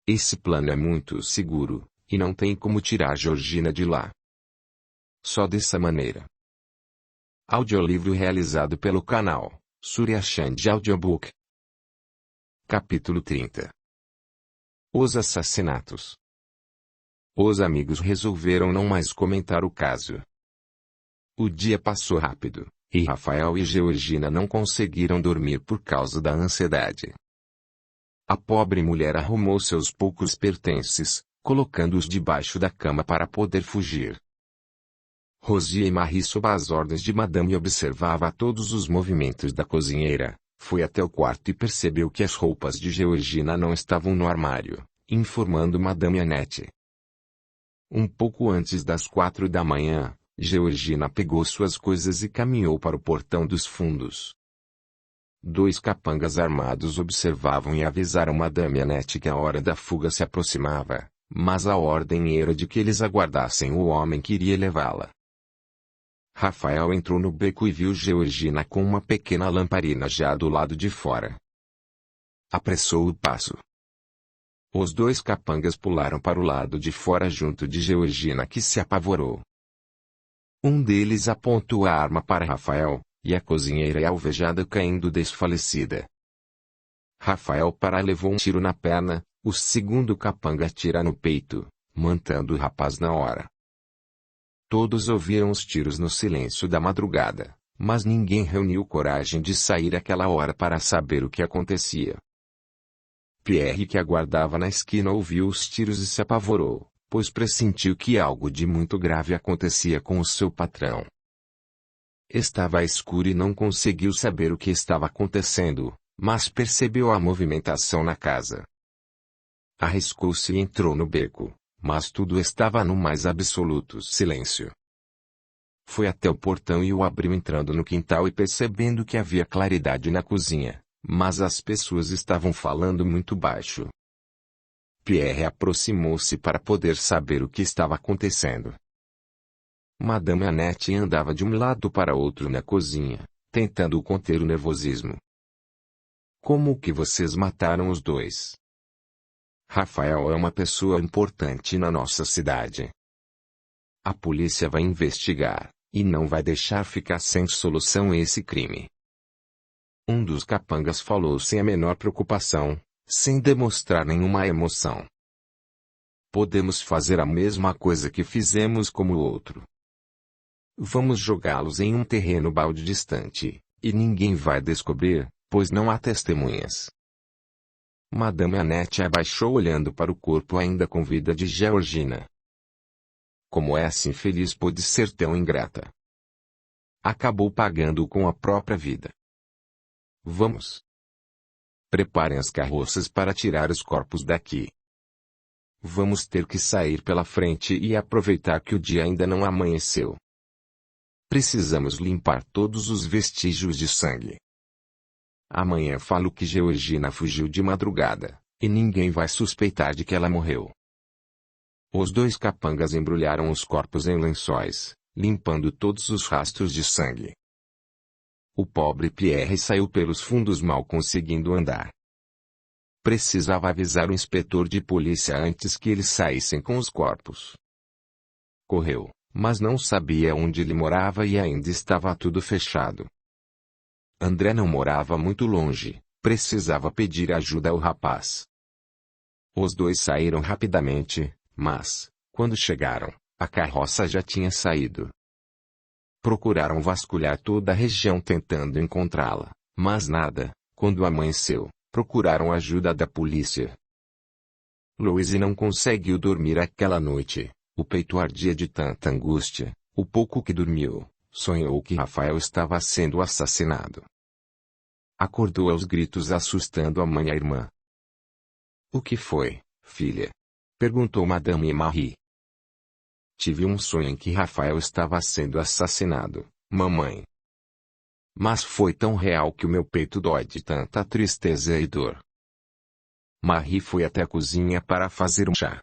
Esse plano é muito seguro, e não tem como tirar Georgina de lá. Só dessa maneira. Audiolivro realizado pelo canal Surya Chand Audiobook. Capítulo 30. Os assassinatos. Os amigos resolveram não mais comentar o caso. O dia passou rápido, e Rafael e Georgina não conseguiram dormir por causa da ansiedade. A pobre mulher arrumou seus poucos pertences, colocando-os debaixo da cama para poder fugir. Rosie e Marie, sob as ordens de Madame, observava todos os movimentos da cozinheira, foi até o quarto e percebeu que as roupas de Georgina não estavam no armário, informando Madame Annette. Um pouco antes das 4 da manhã, Georgina pegou suas coisas e caminhou para o portão dos fundos. 2 capangas armados observavam e avisaram Madame Annette que a hora da fuga se aproximava, mas a ordem era de que eles aguardassem o homem que iria levá-la. Rafael entrou no beco e viu Georgina com uma pequena lamparina já do lado de fora. Apressou o passo. Os 2 capangas pularam para o lado de fora junto de Georgina, que se apavorou. Um deles apontou a arma para Rafael, e a cozinheira é alvejada caindo desfalecida. Rafael levou um tiro na perna, o segundo capanga atira no peito, matando o rapaz na hora. Todos ouviram os tiros no silêncio da madrugada, mas ninguém reuniu coragem de sair àquela hora para saber o que acontecia. Pierre, que aguardava na esquina, ouviu os tiros e se apavorou, pois pressentiu que algo de muito grave acontecia com o seu patrão. Estava escuro e não conseguiu saber o que estava acontecendo, mas percebeu a movimentação na casa. Arriscou-se e entrou no beco, mas tudo estava no mais absoluto silêncio. Foi até o portão e o abriu, entrando no quintal e percebendo que havia claridade na cozinha, mas as pessoas estavam falando muito baixo. Pierre aproximou-se para poder saber o que estava acontecendo. Madame Annette andava de um lado para outro na cozinha, tentando conter o nervosismo. Como que vocês mataram os 2? Rafael é uma pessoa importante na nossa cidade. A polícia vai investigar, e não vai deixar ficar sem solução esse crime. Um dos capangas falou sem a menor preocupação, sem demonstrar nenhuma emoção. Podemos fazer a mesma coisa que fizemos como o outro. Vamos jogá-los em um terreno balde distante, e ninguém vai descobrir, pois não há testemunhas. Madame Annette abaixou olhando para o corpo ainda com vida de Georgina. Como essa infeliz pôde ser tão ingrata? Acabou pagando com a própria vida. Vamos. Preparem as carroças para tirar os corpos daqui. Vamos ter que sair pela frente e aproveitar que o dia ainda não amanheceu. Precisamos limpar todos os vestígios de sangue. Amanhã falo que Georgina fugiu de madrugada, e ninguém vai suspeitar de que ela morreu. Os 2 capangas embrulharam os corpos em lençóis, limpando todos os rastros de sangue. O pobre Pierre saiu pelos fundos mal conseguindo andar. Precisava avisar o inspetor de polícia antes que eles saíssem com os corpos. Correu, mas não sabia onde ele morava e ainda estava tudo fechado. André não morava muito longe, precisava pedir ajuda ao rapaz. Os 2 saíram rapidamente, mas, quando chegaram, a carroça já tinha saído. Procuraram vasculhar toda a região tentando encontrá-la, mas nada. Quando amanheceu, procuraram ajuda da polícia. Louise não conseguiu dormir aquela noite, o peito ardia de tanta angústia. O pouco que dormiu, sonhou que Rafael estava sendo assassinado. acordou aos gritos, assustando a mãe e a irmã. O que foi, filha? Perguntou Madame Marie. Tive um sonho em que Rafael estava sendo assassinado, mamãe. Mas foi tão real que o meu peito dói de tanta tristeza e dor. Marie foi até a cozinha para fazer um chá.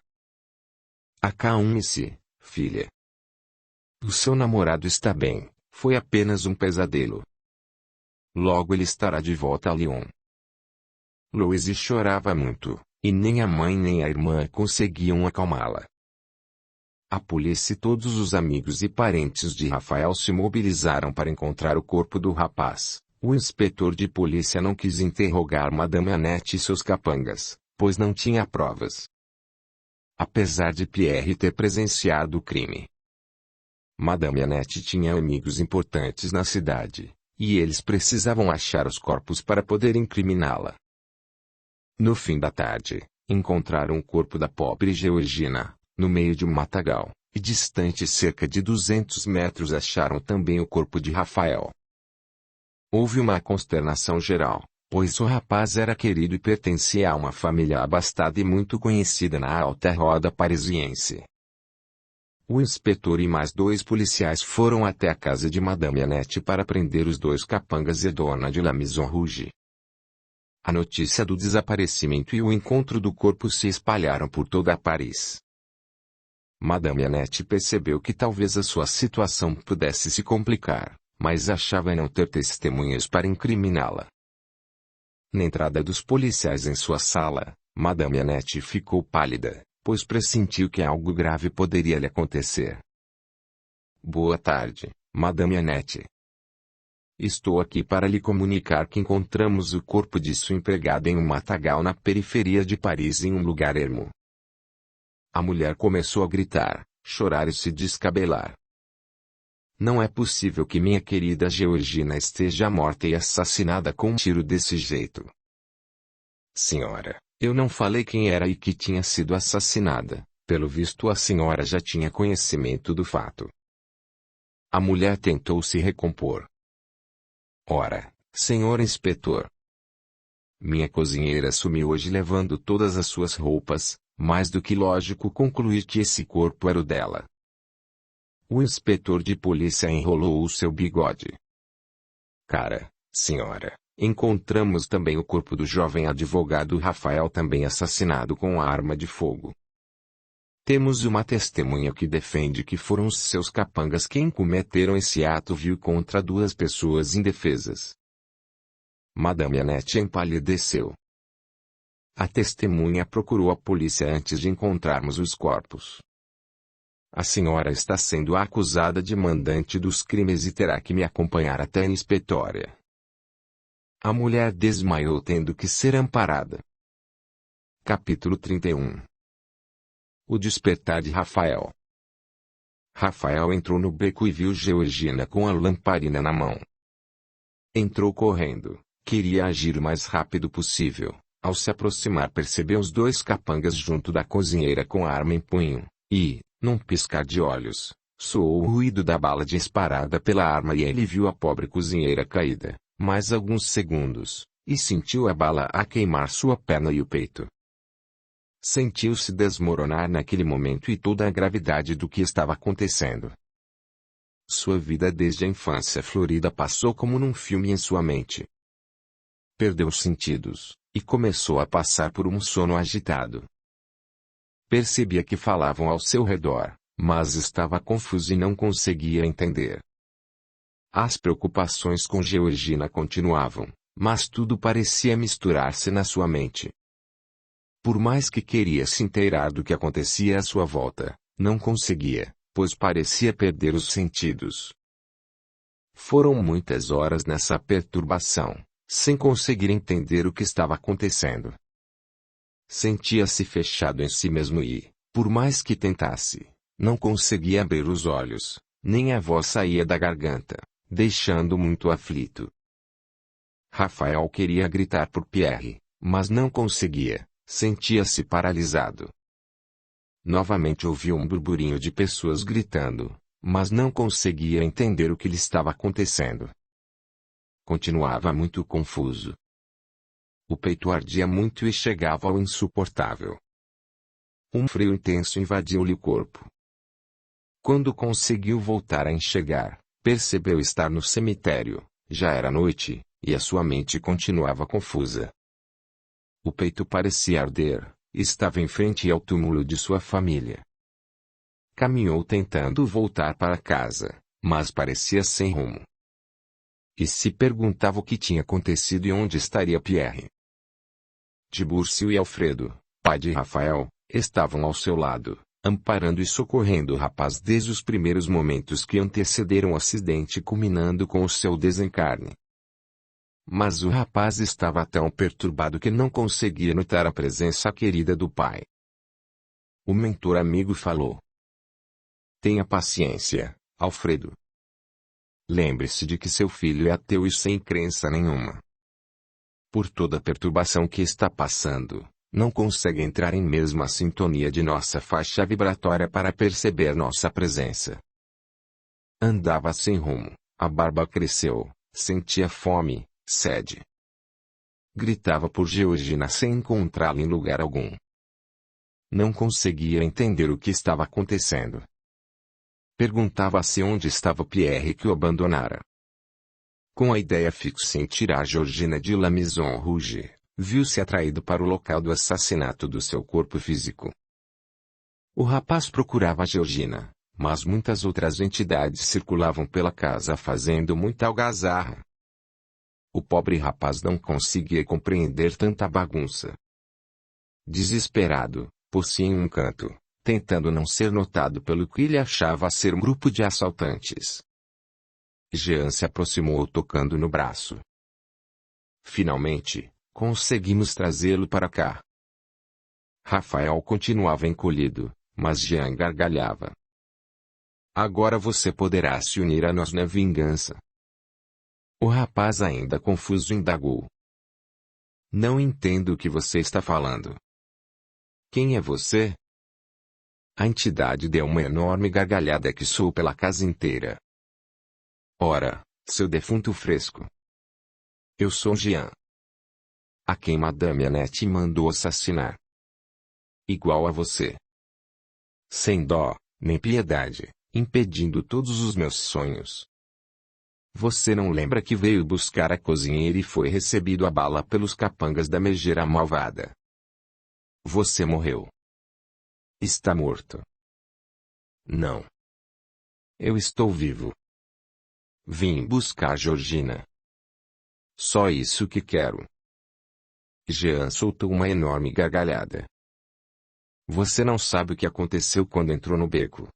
Acalme-se, filha. O seu namorado está bem, foi apenas um pesadelo. Logo ele estará de volta a Lyon. Louise chorava muito, e nem a mãe nem a irmã conseguiam acalmá-la. A polícia e todos os amigos e parentes de Rafael se mobilizaram para encontrar o corpo do rapaz. O inspetor de polícia não quis interrogar Madame Annette e seus capangas, pois não tinha provas. Apesar de Pierre ter presenciado o crime, Madame Annette tinha amigos importantes na cidade, e eles precisavam achar os corpos para poder incriminá-la. No fim da tarde, encontraram o corpo da pobre Georgina, no meio de um matagal, e distante cerca de 200 metros acharam também o corpo de Rafael. Houve uma consternação geral, pois o rapaz era querido e pertencia a uma família abastada e muito conhecida na alta roda parisiense. O inspetor e mais 2 policiais foram até a casa de Madame Annette para prender os 2 capangas e a dona de La Maison Rouge. A notícia do desaparecimento e o encontro do corpo se espalharam por toda Paris. Madame Annette percebeu que talvez a sua situação pudesse se complicar, mas achava não ter testemunhas para incriminá-la. Na entrada dos policiais em sua sala, Madame Annette ficou pálida, pois pressentiu que algo grave poderia lhe acontecer. Boa tarde, Madame Annette. Estou aqui para lhe comunicar que encontramos o corpo de sua empregada em um matagal na periferia de Paris em um lugar ermo. A mulher começou a gritar, chorar e se descabelar. Não é possível que minha querida Georgina esteja morta e assassinada com um tiro desse jeito. Senhora, eu não falei quem era e que tinha sido assassinada, pelo visto a senhora já tinha conhecimento do fato. A mulher tentou se recompor. Ora, senhor inspetor. Minha cozinheira sumiu hoje levando todas as suas roupas, mais do que lógico concluir que esse corpo era o dela. O inspetor de polícia enrolou o seu bigode. Cara, senhora, encontramos também o corpo do jovem advogado Rafael também assassinado com a arma de fogo. Temos uma testemunha que defende que foram os seus capangas quem cometeram esse ato vil contra 2 pessoas indefesas. Madame Annette empalideceu. A testemunha procurou a polícia antes de encontrarmos os corpos. A senhora está sendo acusada de mandante dos crimes e terá que me acompanhar até a inspetória. A mulher desmaiou tendo que ser amparada. Capítulo 31. O despertar de Rafael. Rafael entrou no beco e viu Georgina com a lamparina na mão. Entrou correndo, queria agir o mais rápido possível. Ao se aproximar percebeu os 2 capangas junto da cozinheira com a arma em punho, e, num piscar de olhos, soou o ruído da bala disparada pela arma e ele viu a pobre cozinheira caída, mais alguns segundos, e sentiu a bala a queimar sua perna e o peito. Sentiu-se desmoronar naquele momento e toda a gravidade do que estava acontecendo. Sua vida desde a infância florida passou como num filme em sua mente. Perdeu os sentidos, e começou a passar por um sono agitado. Percebia que falavam ao seu redor, mas estava confuso e não conseguia entender. As preocupações com Georgina continuavam, mas tudo parecia misturar-se na sua mente. Por mais que queria se inteirar do que acontecia à sua volta, não conseguia, pois parecia perder os sentidos. Foram muitas horas nessa perturbação, sem conseguir entender o que estava acontecendo. Sentia-se fechado em si mesmo e, por mais que tentasse, não conseguia abrir os olhos, nem a voz saía da garganta, deixando muito aflito. Rafael queria gritar por Pierre, mas não conseguia, sentia-se paralisado. Novamente ouviu um burburinho de pessoas gritando, mas não conseguia entender o que lhe estava acontecendo. continuava muito confuso. O peito ardia muito e chegava ao insuportável. Um frio intenso invadiu-lhe o corpo. Quando conseguiu voltar a enxergar, percebeu estar no cemitério. Já era noite, e a sua mente continuava confusa. O peito parecia arder, estava em frente ao túmulo de sua família. Caminhou tentando voltar para casa, mas parecia sem rumo. E se perguntava o que tinha acontecido e onde estaria Pierre. Tibúrcio e Alfredo, pai de Rafael, estavam ao seu lado, amparando e socorrendo o rapaz desde os primeiros momentos que antecederam o acidente, culminando com o seu desencarne. Mas o rapaz estava tão perturbado que não conseguia notar a presença querida do pai. O mentor amigo falou: "Tenha paciência, Alfredo. Lembre-se de que seu filho é ateu e sem crença nenhuma. Por toda a perturbação que está passando, não consegue entrar em mesma sintonia de nossa faixa vibratória para perceber nossa presença. Andava sem rumo, a barba cresceu, sentia fome, sede. Gritava por Georgina sem encontrá-la em lugar algum. Não conseguia entender o que estava acontecendo. Perguntava-se onde estava Pierre que o abandonara. Com a ideia fixa em tirar Georgina de La Maison Rouge, viu-se atraído para o local do assassinato do seu corpo físico. O rapaz procurava Georgina, mas muitas outras entidades circulavam pela casa fazendo muita algazarra. O pobre rapaz não conseguia compreender tanta bagunça. Desesperado, pôs-se em um canto, tentando não ser notado pelo que ele achava ser um grupo de assaltantes. Jean se aproximou tocando no braço. Finalmente, conseguimos trazê-lo para cá. Rafael continuava encolhido, mas Jean gargalhava. Agora você poderá se unir a nós na vingança. O rapaz, ainda confuso, indagou. Não entendo o que você está falando. Quem é você? A entidade deu uma enorme gargalhada que soou pela casa inteira. Ora, seu defunto fresco. Eu sou Jean. A quem Madame Annette mandou assassinar. Igual a você. Sem dó, nem piedade, impedindo todos os meus sonhos. Você não lembra que veio buscar a cozinheira e foi recebido a bala pelos capangas da megera malvada? Você morreu. Está morto. Não. Eu estou vivo. Vim buscar Georgina. Só isso que quero. Jean soltou uma enorme gargalhada. Você não sabe o que aconteceu quando entrou no beco.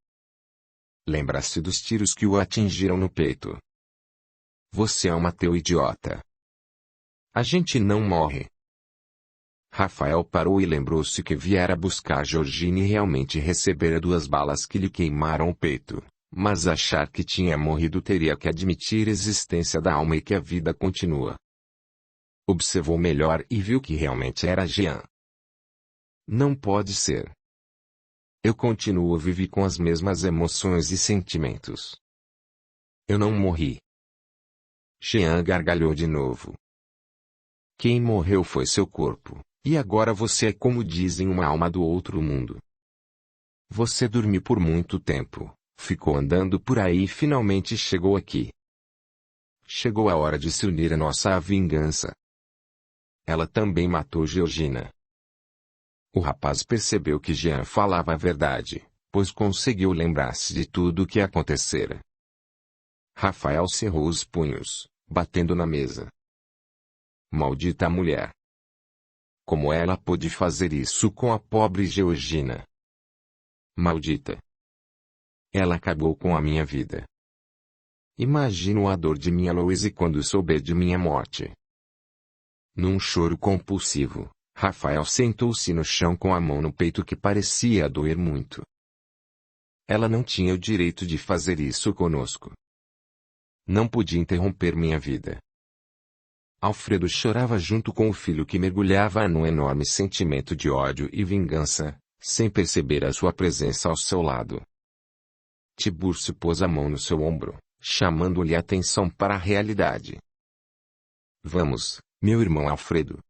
Lembra-se dos tiros que o atingiram no peito. Você é um ateu idiota. A gente não morre. Rafael parou e lembrou-se que viera buscar Georgina e realmente recebera 2 balas que lhe queimaram o peito. Mas achar que tinha morrido teria que admitir a existência da alma e que a vida continua. Observou melhor e viu que realmente era Jean. Não pode ser. Eu continuo vivo com as mesmas emoções e sentimentos. Eu não morri. Jean gargalhou de novo. Quem morreu foi seu corpo, e agora você é, como dizem, uma alma do outro mundo. Você dormiu por muito tempo. Ficou andando por aí e finalmente chegou aqui. Chegou a hora de se unir a nossa vingança. Ela também matou Georgina. O rapaz percebeu que Jean falava a verdade, pois conseguiu lembrar-se de tudo o que acontecera. Rafael cerrou os punhos, batendo na mesa. Maldita mulher! Como ela pôde fazer isso com a pobre Georgina? Maldita! Ela acabou com a minha vida. Imagino a dor de minha Louise quando souber de minha morte. Num choro compulsivo, Rafael sentou-se no chão com a mão no peito que parecia doer muito. Ela não tinha o direito de fazer isso conosco. Não podia interromper minha vida. Alfredo chorava junto com o filho que mergulhava num enorme sentimento de ódio e vingança, sem perceber a sua presença ao seu lado. Tibúrcio pôs a mão no seu ombro, chamando-lhe a atenção para a realidade. Vamos, meu irmão Alfredo.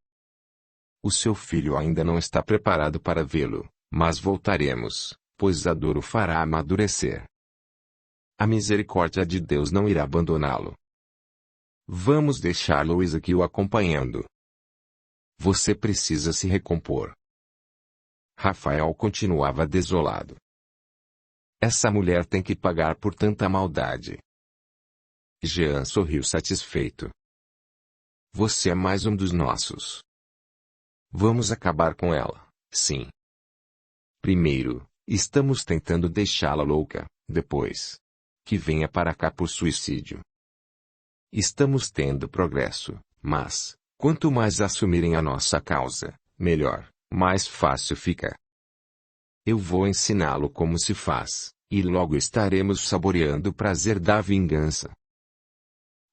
O seu filho ainda não está preparado para vê-lo, mas voltaremos, pois a dor o fará amadurecer. A misericórdia de Deus não irá abandoná-lo. Vamos deixar Luiz aqui o acompanhando. Você precisa se recompor. Rafael continuava desolado. Essa mulher tem que pagar por tanta maldade. Jean sorriu satisfeito. Você é mais um dos nossos. Vamos acabar com ela, sim. Primeiro, estamos tentando deixá-la louca, depois, que venha para cá por suicídio. Estamos tendo progresso, mas, quanto mais assumirem a nossa causa, melhor, mais fácil fica. Eu vou ensiná-lo como se faz, e logo estaremos saboreando o prazer da vingança.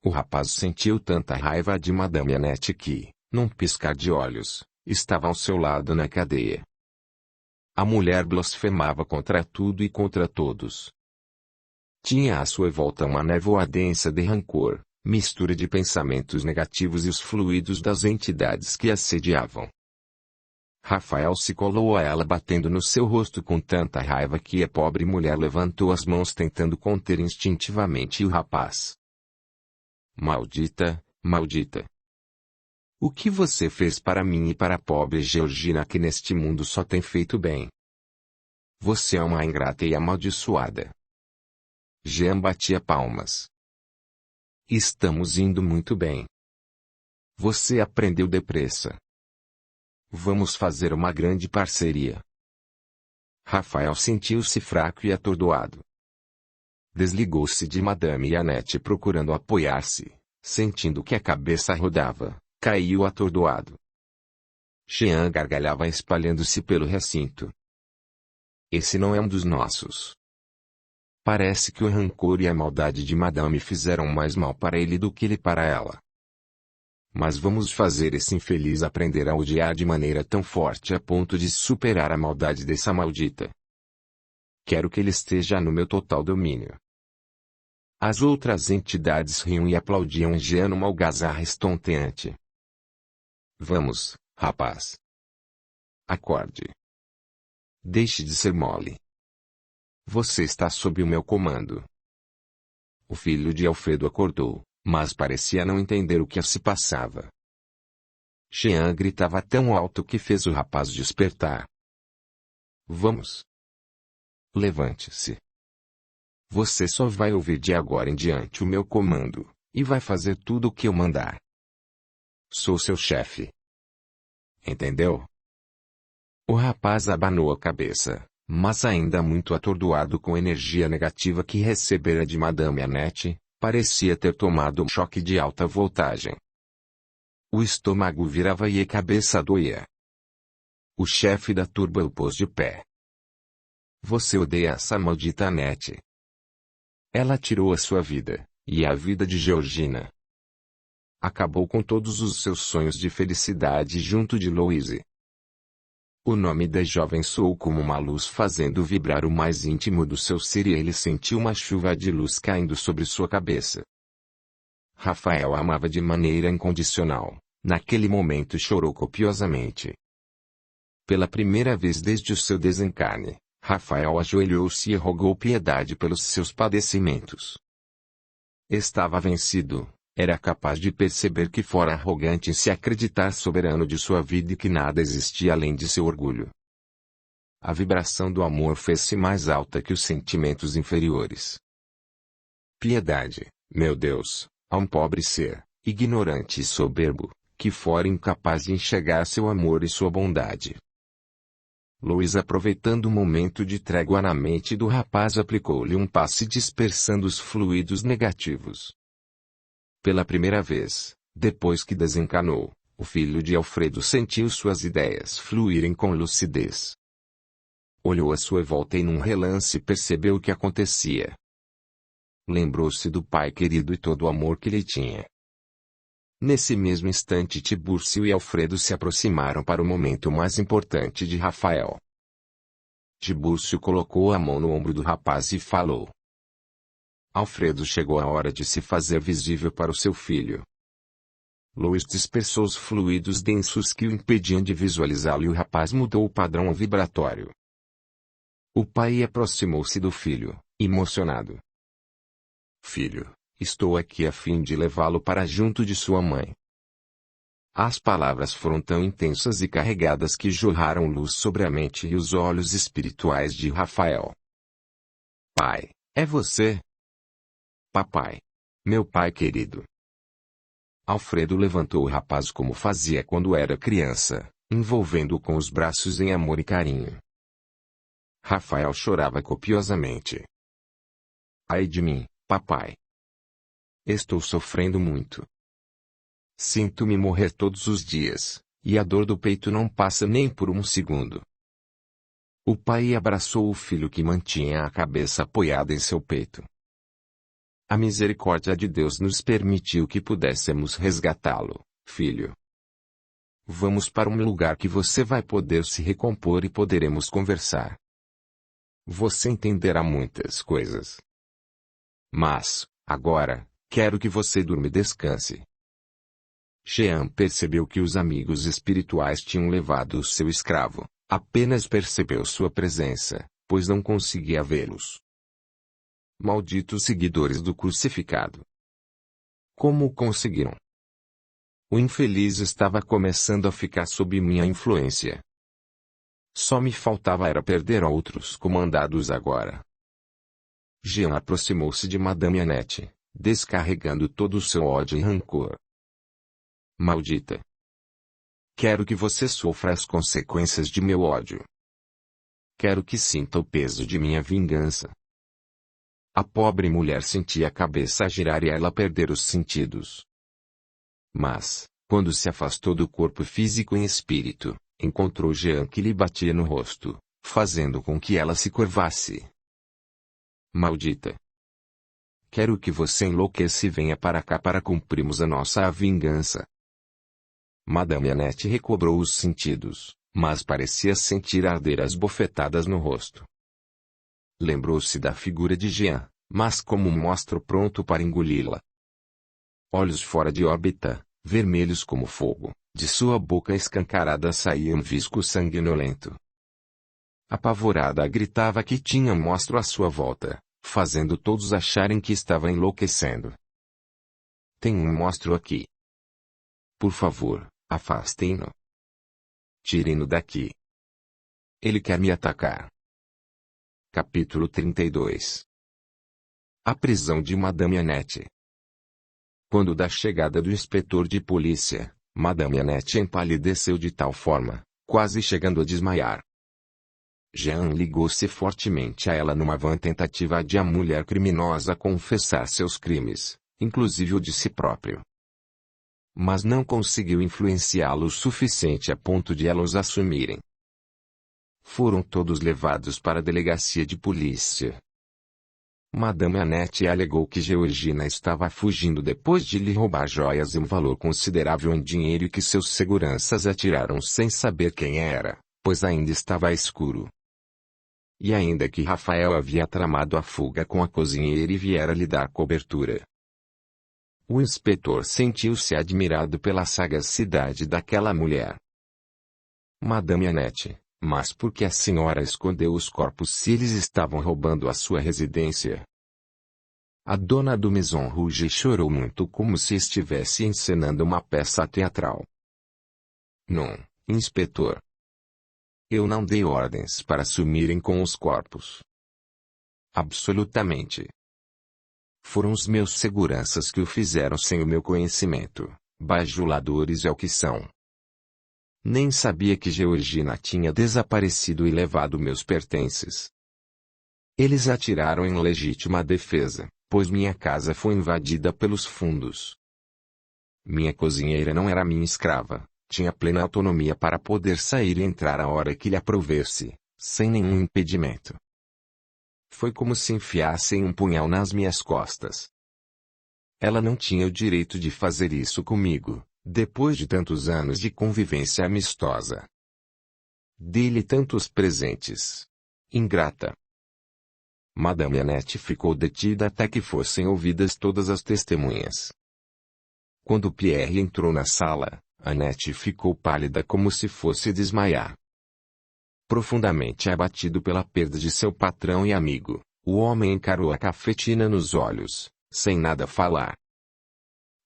O rapaz sentiu tanta raiva de Madame Annette que, num piscar de olhos, estava ao seu lado na cadeia. A mulher blasfemava contra tudo e contra todos. Tinha à sua volta uma névoa densa de rancor, mistura de pensamentos negativos e os fluidos das entidades que assediavam. Rafael se colou a ela batendo no seu rosto com tanta raiva que a pobre mulher levantou as mãos tentando conter instintivamente o rapaz. Maldita, maldita! O que você fez para mim e para a pobre Georgina que neste mundo só tem feito bem? Você é uma ingrata e amaldiçoada. Jean batia palmas. Estamos indo muito bem. Você aprendeu depressa. Vamos fazer uma grande parceria. Rafael sentiu-se fraco e atordoado. Desligou-se de Madame Annette procurando apoiar-se, sentindo que a cabeça rodava, caiu atordoado. Jean gargalhava espalhando-se pelo recinto. Esse não é um dos nossos. Parece que o rancor e a maldade de Madame fizeram mais mal para ele do que ele para ela. Mas vamos fazer esse infeliz aprender a odiar de maneira tão forte a ponto de superar a maldade dessa maldita. Quero que ele esteja no meu total domínio. As outras entidades riam e aplaudiam Jean numa algazarra estonteante. Vamos, rapaz. Acorde. Deixe de ser mole. Você está sob o meu comando. O filho de Alfredo acordou, mas parecia não entender o que se passava. Jean gritava tão alto que fez o rapaz despertar. Vamos. Levante-se. Você só vai ouvir de agora em diante o meu comando, e vai fazer tudo o que eu mandar. Sou seu chefe. Entendeu? O rapaz abanou a cabeça, mas ainda muito atordoado com a energia negativa que recebera de Madame Annette, parecia ter tomado um choque de alta voltagem. O estômago virava e a cabeça doía. O chefe da turba o pôs de pé. Você odeia essa maldita Annette. Ela tirou a sua vida, e a vida de Georgina. Acabou com todos os seus sonhos de felicidade junto de Louise. O nome da jovem soou como uma luz fazendo vibrar o mais íntimo do seu ser e ele sentiu uma chuva de luz caindo sobre sua cabeça. Rafael a amava de maneira incondicional, naquele momento chorou copiosamente. Pela primeira vez desde o seu desencarne, Rafael ajoelhou-se e rogou piedade pelos seus padecimentos. Estava vencido, era capaz de perceber que fora arrogante em se acreditar soberano de sua vida e que nada existia além de seu orgulho. A vibração do amor fez-se mais alta que os sentimentos inferiores. Piedade, meu Deus, a um pobre ser, ignorante e soberbo, que fora incapaz de enxergar seu amor e sua bondade. Luiz, aproveitando o momento de trégua na mente do rapaz, aplicou-lhe um passe dispersando os fluidos negativos. Pela primeira vez, depois que desencanou, o filho de Alfredo sentiu suas ideias fluírem com lucidez. Olhou à sua volta e num relance percebeu o que acontecia. Lembrou-se do pai querido e todo o amor que lhe tinha. Nesse mesmo instante Tibúrcio e Alfredo se aproximaram para o momento mais importante de Rafael. Tibúrcio colocou a mão no ombro do rapaz e falou. Alfredo, chegou a hora de se fazer visível para o seu filho. Lois dispersou os fluidos densos que o impediam de visualizá-lo e o rapaz mudou o padrão vibratório. O pai aproximou-se do filho, emocionado. Filho, estou aqui a fim de levá-lo para junto de sua mãe. As palavras foram tão intensas e carregadas que jorraram luz sobre a mente e os olhos espirituais de Rafael. Pai, é você? Papai. Meu pai querido. Alfredo levantou o rapaz como fazia quando era criança, envolvendo-o com os braços em amor e carinho. Rafael chorava copiosamente. Ai de mim, papai. Estou sofrendo muito. Sinto-me morrer todos os dias, e a dor do peito não passa nem por um segundo. O pai abraçou o filho que mantinha a cabeça apoiada em seu peito. A misericórdia de Deus nos permitiu que pudéssemos resgatá-lo, filho. Vamos para um lugar que você vai poder se recompor e poderemos conversar. Você entenderá muitas coisas. Mas, agora, quero que você durma e descanse. Jean percebeu que os amigos espirituais tinham levado o seu escravo, apenas percebeu sua presença, pois não conseguia vê-los. Malditos seguidores do crucificado. Como o conseguiram? O infeliz estava começando a ficar sob minha influência. Só me faltava era perder outros comandados agora. Jean aproximou-se de Madame Annette, descarregando todo o seu ódio e rancor. Maldita! Quero que você sofra as consequências de meu ódio. Quero que sinta o peso de minha vingança. A pobre mulher sentia a cabeça a girar e ela perder os sentidos. Mas, quando se afastou do corpo físico e espírito, encontrou Jean que lhe batia no rosto, fazendo com que ela se curvasse. Maldita! Quero que você enlouqueça e venha para cá para cumprirmos a nossa vingança. Madame Annette recobrou os sentidos, mas parecia sentir arder as bofetadas no rosto. Lembrou-se da figura de Jean, mas como um monstro pronto para engoli-la. Olhos fora de órbita, vermelhos como fogo, de sua boca escancarada saía um visco sanguinolento. Apavorada gritava que tinha um monstro à sua volta, fazendo todos acharem que estava enlouquecendo. Tem um monstro aqui. Por favor, afastem-no. Tirem-no daqui. Ele quer me atacar. Capítulo 32. A prisão de Madame Annette. Quando da chegada do inspetor de polícia, Madame Annette empalideceu de tal forma, quase chegando a desmaiar. Jean ligou-se fortemente a ela numa vã tentativa de a mulher criminosa confessar seus crimes, inclusive o de si próprio. Mas não conseguiu influenciá-lo o suficiente a ponto de ela os assumirem. Foram todos levados para a delegacia de polícia. Madame Annette alegou que Georgina estava fugindo depois de lhe roubar joias e um valor considerável em dinheiro e que seus seguranças atiraram sem saber quem era, pois ainda estava escuro. E ainda que Rafael havia tramado a fuga com a cozinheira e viera lhe dar cobertura. O inspetor sentiu-se admirado pela sagacidade daquela mulher. Madame Annette, mas por que a senhora escondeu os corpos se eles estavam roubando a sua residência? A dona do Maison Rouge chorou muito como se estivesse encenando uma peça teatral. Não, inspetor. Eu não dei ordens para sumirem com os corpos. Absolutamente. Foram os meus seguranças que o fizeram sem o meu conhecimento, bajuladores é o que são. Nem sabia que Georgina tinha desaparecido e levado meus pertences. Eles atiraram em legítima defesa, pois minha casa foi invadida pelos fundos. Minha cozinheira não era minha escrava, tinha plena autonomia para poder sair e entrar a hora que lhe aprovesse, sem nenhum impedimento. Foi como se enfiassem um punhal nas minhas costas. Ela não tinha o direito de fazer isso comigo, depois de tantos anos de convivência amistosa. Dei-lhe tantos presentes. Ingrata. Madame Annette ficou detida até que fossem ouvidas todas as testemunhas. Quando Pierre entrou na sala, Annette ficou pálida como se fosse desmaiar. Profundamente abatido pela perda de seu patrão e amigo, o homem encarou a cafetina nos olhos, sem nada falar.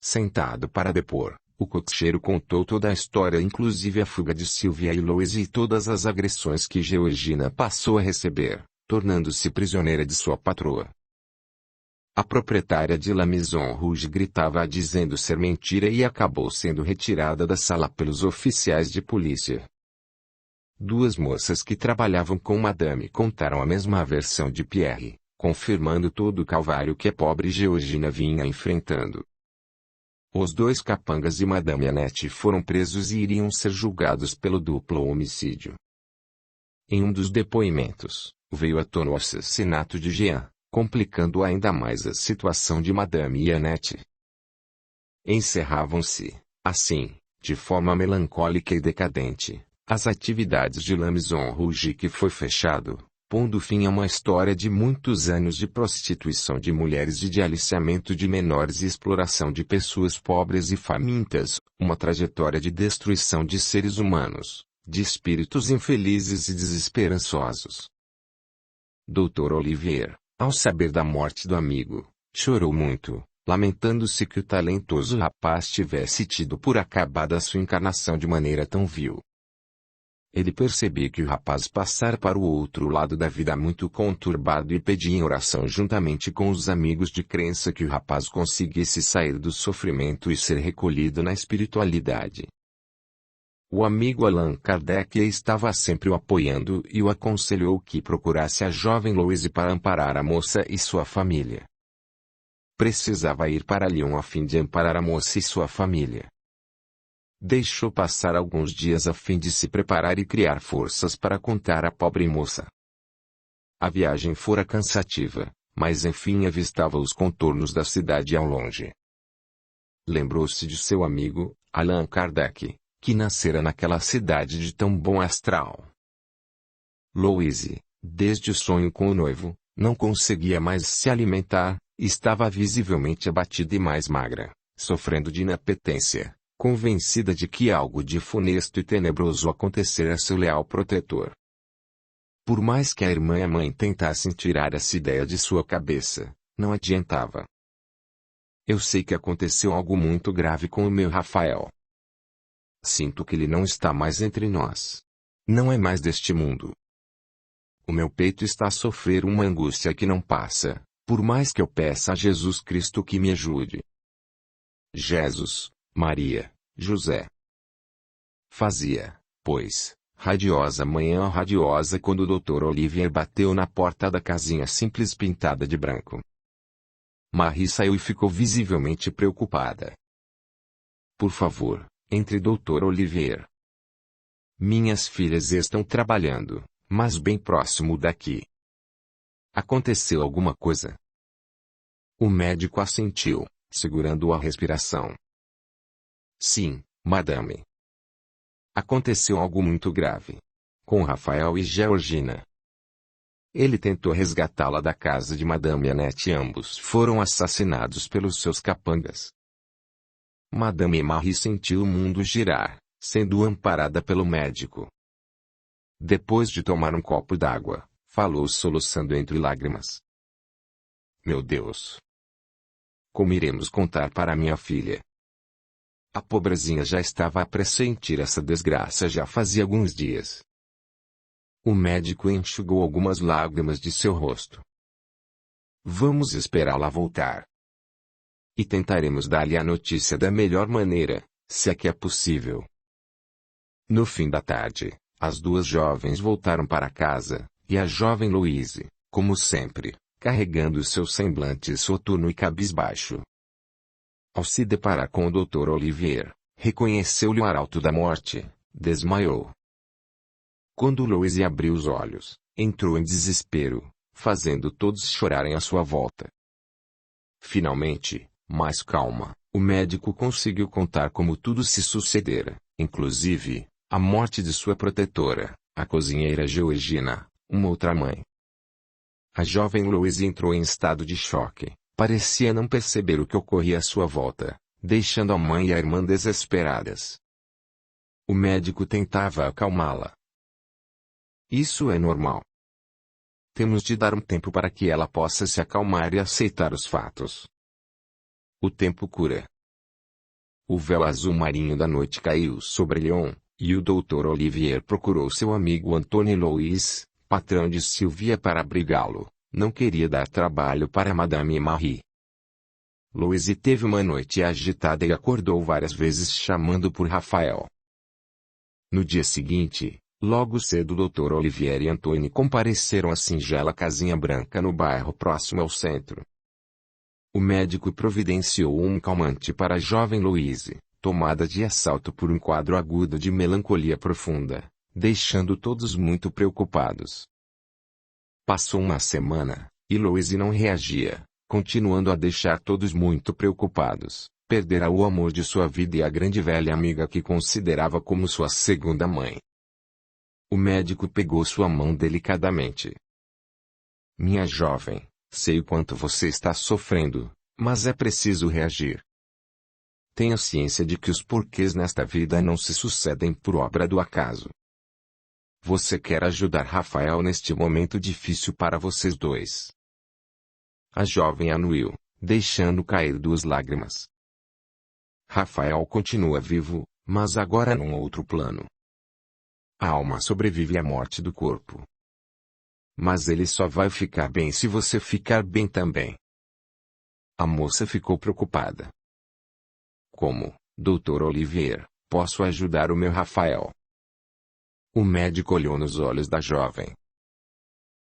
Sentado para depor, o cocheiro contou toda a história, inclusive a fuga de Sylvia e Louise e todas as agressões que Georgina passou a receber, tornando-se prisioneira de sua patroa. A proprietária de La Maison Rouge gritava dizendo ser mentira e acabou sendo retirada da sala pelos oficiais de polícia. Duas moças que trabalhavam com Madame contaram a mesma versão de Pierre, confirmando todo o calvário que a pobre Georgina vinha enfrentando. Os dois capangas e Madame Annette foram presos e iriam ser julgados pelo duplo homicídio. Em um dos depoimentos, veio à tona o assassinato de Jean, complicando ainda mais a situação de Madame e Annette. Encerravam-se, assim, de forma melancólica e decadente, as atividades de La Maison Rouge, que foi fechado, pondo fim a uma história de muitos anos de prostituição de mulheres e de aliciamento de menores e exploração de pessoas pobres e famintas, uma trajetória de destruição de seres humanos, de espíritos infelizes e desesperançosos. Dr. Olivier, ao saber da morte do amigo, chorou muito, lamentando-se que o talentoso rapaz tivesse tido por acabada sua encarnação de maneira tão vil. Ele percebia que o rapaz passara para o outro lado da vida muito conturbado e pedia em oração juntamente com os amigos de crença que o rapaz conseguisse sair do sofrimento e ser recolhido na espiritualidade. O amigo Allan Kardec estava sempre o apoiando e o aconselhou que procurasse a jovem Louise para amparar a moça e sua família. Precisava ir para Lyon a fim de amparar a moça e sua família. Deixou passar alguns dias a fim de se preparar e criar forças para contar à pobre moça. A viagem fora cansativa, mas enfim avistava os contornos da cidade ao longe. Lembrou-se de seu amigo, Allan Kardec, que nascera naquela cidade de tão bom astral. Louise, desde o sonho com o noivo, não conseguia mais se alimentar, estava visivelmente abatida e mais magra, sofrendo de inapetência, convencida de que algo de funesto e tenebroso acontecera a seu leal protetor. Por mais que a irmã e a mãe tentassem tirar essa ideia de sua cabeça, não adiantava. Eu sei que aconteceu algo muito grave com o meu Rafael. Sinto que ele não está mais entre nós. Não é mais deste mundo. O meu peito está a sofrer uma angústia que não passa, por mais que eu peça a Jesus Cristo que me ajude. Jesus, Maria, José. Fazia, pois, radiosa manhã radiosa quando o Dr. Olivier bateu na porta da casinha simples pintada de branco. Marie saiu e ficou visivelmente preocupada. Por favor, entre Dr. Olivier. Minhas filhas estão trabalhando, mas bem próximo daqui. Aconteceu alguma coisa? O médico assentiu, segurando a respiração. Sim, madame. Aconteceu algo muito grave. Com Rafael e Georgina. Ele tentou resgatá-la da casa de Madame Annette e ambos foram assassinados pelos seus capangas. Madame Marie sentiu o mundo girar, sendo amparada pelo médico. Depois de tomar um copo d'água, falou soluçando entre lágrimas. Meu Deus! Como iremos contar para minha filha? A pobrezinha já estava a pressentir essa desgraça já fazia alguns dias. O médico enxugou algumas lágrimas de seu rosto. Vamos esperá-la voltar. E tentaremos dar-lhe a notícia da melhor maneira, se é que é possível. No fim da tarde, as duas jovens voltaram para casa, e a jovem Louise, como sempre, carregando seu semblante soturno e cabisbaixo. Ao se deparar com o Dr. Olivier, reconheceu-lhe o arauto da morte, desmaiou. Quando Louise abriu os olhos, entrou em desespero, fazendo todos chorarem à sua volta. Finalmente, mais calma, o médico conseguiu contar como tudo se sucedera, inclusive, a morte de sua protetora, a cozinheira Georgina, uma outra mãe. A jovem Louise entrou em estado de choque, parecia não perceber o que ocorria à sua volta, deixando a mãe e a irmã desesperadas. O médico tentava acalmá-la. Isso é normal. Temos de dar um tempo para que ela possa se acalmar e aceitar os fatos. O tempo cura. O véu azul marinho da noite caiu sobre Leon, e o Dr. Olivier procurou seu amigo Antônio Louis, patrão de Sylvia, para abrigá-lo. Não queria dar trabalho para Madame Marie. Louise teve uma noite agitada e acordou várias vezes chamando por Rafael. No dia seguinte, logo cedo, Dr. Olivier e Antônio compareceram à singela casinha branca no bairro próximo ao centro. O médico providenciou um calmante para a jovem Louise, tomada de assalto por um quadro agudo de melancolia profunda, deixando todos muito preocupados. Passou uma semana, e Louise não reagia, continuando a deixar todos muito preocupados. Perdera o amor de sua vida e a grande velha amiga que considerava como sua segunda mãe. O médico pegou sua mão delicadamente. Minha jovem, sei o quanto você está sofrendo, mas é preciso reagir. Tenha ciência de que os porquês nesta vida não se sucedem por obra do acaso. Você quer ajudar Rafael neste momento difícil para vocês dois. A jovem anuiu, deixando cair 2 lágrimas. Rafael continua vivo, mas agora num outro plano. A alma sobrevive à morte do corpo. Mas ele só vai ficar bem se você ficar bem também. A moça ficou preocupada. Como, Dr. Olivier, posso ajudar o meu Rafael? O médico olhou nos olhos da jovem.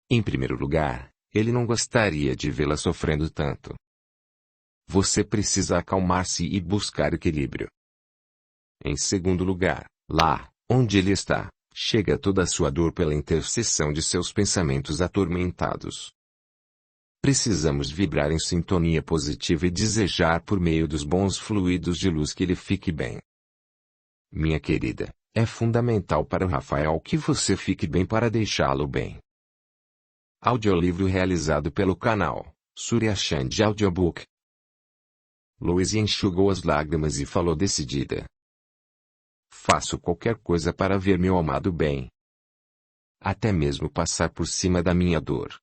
Em primeiro lugar, ele não gostaria de vê-la sofrendo tanto. Você precisa acalmar-se e buscar equilíbrio. Em segundo lugar, lá, onde ele está, chega toda a sua dor pela intercessão de seus pensamentos atormentados. Precisamos vibrar em sintonia positiva e desejar por meio dos bons fluidos de luz que ele fique bem. Minha querida, é fundamental para o Rafael que você fique bem para deixá-lo bem. Audiolivro realizado pelo canal Surya Chand Audiobook. Louise enxugou as lágrimas e falou decidida. Faço qualquer coisa para ver meu amado bem. Até mesmo passar por cima da minha dor.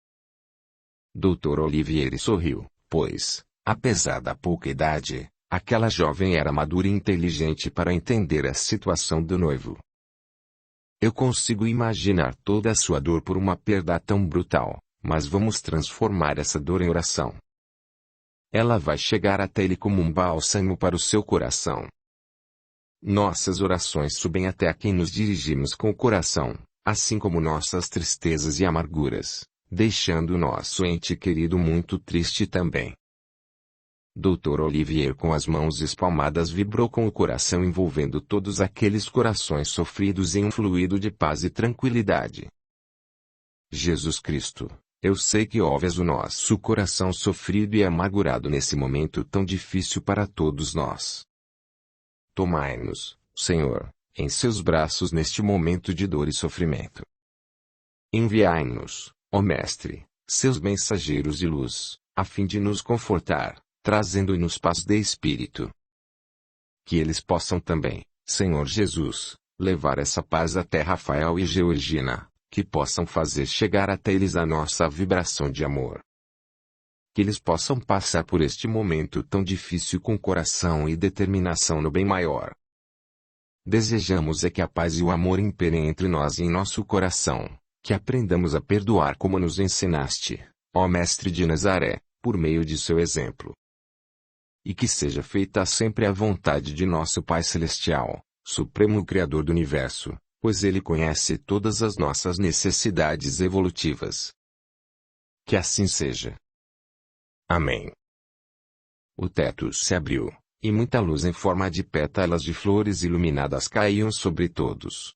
Dr. Olivier sorriu, pois, apesar da pouca idade, aquela jovem era madura e inteligente para entender a situação do noivo. Eu consigo imaginar toda a sua dor por uma perda tão brutal, mas vamos transformar essa dor em oração. Ela vai chegar até ele como um bálsamo para o seu coração. Nossas orações subem até a quem nos dirigimos com o coração, assim como nossas tristezas e amarguras, deixando o nosso ente querido muito triste também. Dr. Olivier, com as mãos espalmadas, vibrou com o coração, envolvendo todos aqueles corações sofridos em um fluido de paz e tranquilidade. Jesus Cristo, eu sei que ouves o nosso coração sofrido e amargurado nesse momento tão difícil para todos nós. Tomai-nos, Senhor, em seus braços neste momento de dor e sofrimento. Enviai-nos, ó Mestre, seus mensageiros de luz, a fim de nos confortar, trazendo-nos paz de espírito. Que eles possam também, Senhor Jesus, levar essa paz até Rafael e Georgina, que possam fazer chegar até eles a nossa vibração de amor. Que eles possam passar por este momento tão difícil com coração e determinação no bem maior. Desejamos é que a paz e o amor imperem entre nós e em nosso coração, que aprendamos a perdoar como nos ensinaste, ó Mestre de Nazaré, por meio de seu exemplo. E que seja feita sempre a vontade de nosso Pai Celestial, Supremo Criador do Universo, pois Ele conhece todas as nossas necessidades evolutivas. Que assim seja. Amém. O teto se abriu, e muita luz em forma de pétalas de flores iluminadas caíam sobre todos.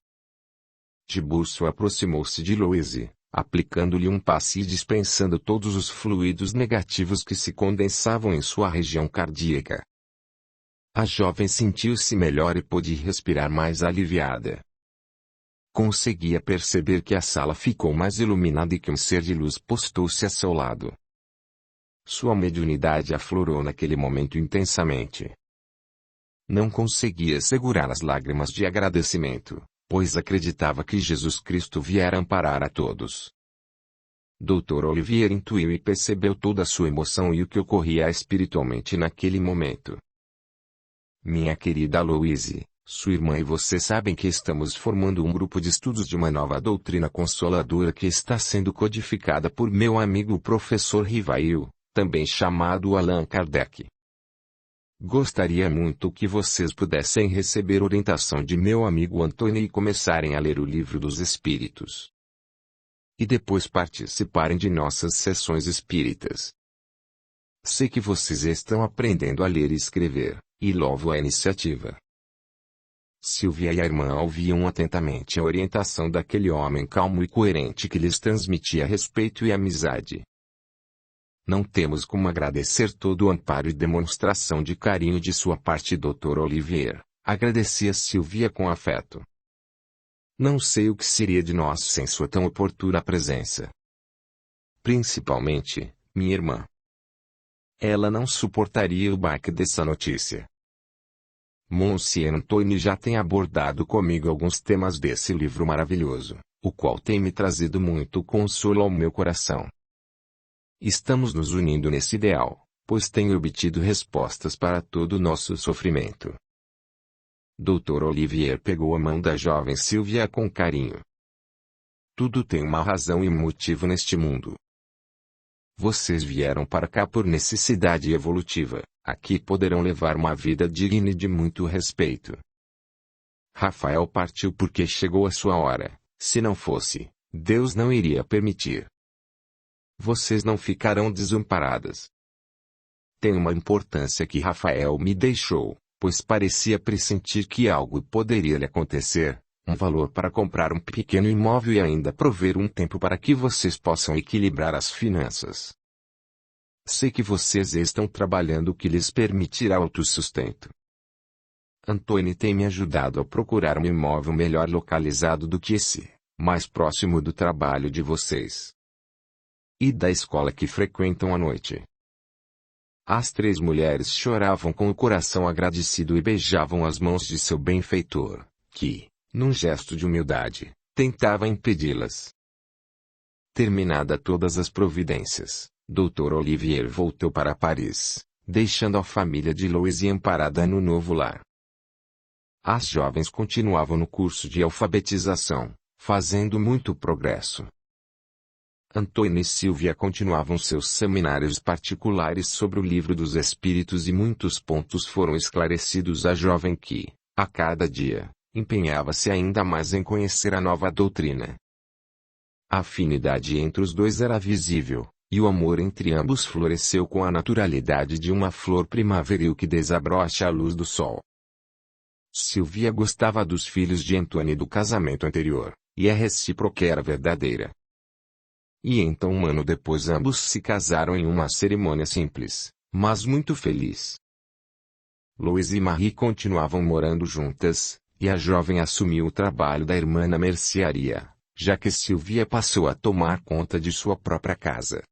Tiburcio aproximou-se de Louise, aplicando-lhe um passe e dispensando todos os fluidos negativos que se condensavam em sua região cardíaca. A jovem sentiu-se melhor e pôde respirar mais aliviada. Conseguia perceber que a sala ficou mais iluminada e que um ser de luz postou-se a seu lado. Sua mediunidade aflorou naquele momento intensamente. Não conseguia segurar as lágrimas de agradecimento, pois acreditava que Jesus Cristo viera amparar a todos. Dr. Olivier intuiu e percebeu toda a sua emoção e o que ocorria espiritualmente naquele momento. Minha querida Louise, sua irmã e você sabem que estamos formando um grupo de estudos de uma nova doutrina consoladora que está sendo codificada por meu amigo o professor Rivail, também chamado Allan Kardec. Gostaria muito que vocês pudessem receber orientação de meu amigo Antônio e começarem a ler o Livro dos Espíritos. E depois participarem de nossas sessões espíritas. Sei que vocês estão aprendendo a ler e escrever, e louvo a iniciativa. Silvia e a irmã ouviam atentamente a orientação daquele homem calmo e coerente que lhes transmitia respeito e amizade. Não temos como agradecer todo o amparo e demonstração de carinho de sua parte, Dr. Olivier, agradecia Silvia com afeto. Não sei o que seria de nós sem sua tão oportuna presença. Principalmente, minha irmã. Ela não suportaria o baque dessa notícia. Monsieur Antônio já tem abordado comigo alguns temas desse livro maravilhoso, o qual tem me trazido muito consolo ao meu coração. Estamos nos unindo nesse ideal, pois tenho obtido respostas para todo o nosso sofrimento. Dr. Olivier pegou a mão da jovem Silvia com carinho. Tudo tem uma razão e um motivo neste mundo. Vocês vieram para cá por necessidade evolutiva, aqui poderão levar uma vida digna e de muito respeito. Rafael partiu porque chegou a sua hora, se não fosse, Deus não iria permitir. Vocês não ficarão desamparadas. Tem uma importância que Rafael me deixou, pois parecia pressentir que algo poderia lhe acontecer, um valor para comprar um pequeno imóvel e ainda prover um tempo para que vocês possam equilibrar as finanças. Sei que vocês estão trabalhando o que lhes permitirá autossustento. Antônio tem me ajudado a procurar um imóvel melhor localizado do que esse, mais próximo do trabalho de vocês e da escola que frequentam à noite. As três mulheres choravam com o coração agradecido e beijavam as mãos de seu benfeitor, que, num gesto de humildade, tentava impedi-las. Terminada todas as providências, Dr. Olivier voltou para Paris, deixando a família de Louise amparada no novo lar. As jovens continuavam no curso de alfabetização, fazendo muito progresso. Antônio e Silvia continuavam seus seminários particulares sobre o Livro dos Espíritos e muitos pontos foram esclarecidos à jovem que, a cada dia, empenhava-se ainda mais em conhecer a nova doutrina. A afinidade entre os dois era visível, e o amor entre ambos floresceu com a naturalidade de uma flor primaveril que desabrocha à luz do sol. Silvia gostava dos filhos de Antônio do casamento anterior, e a recíproca era verdadeira. E então um ano depois ambos se casaram em uma cerimônia simples, mas muito feliz. Louise e Marie continuavam morando juntas, e a jovem assumiu o trabalho da irmã na mercearia, já que Silvia passou a tomar conta de sua própria casa.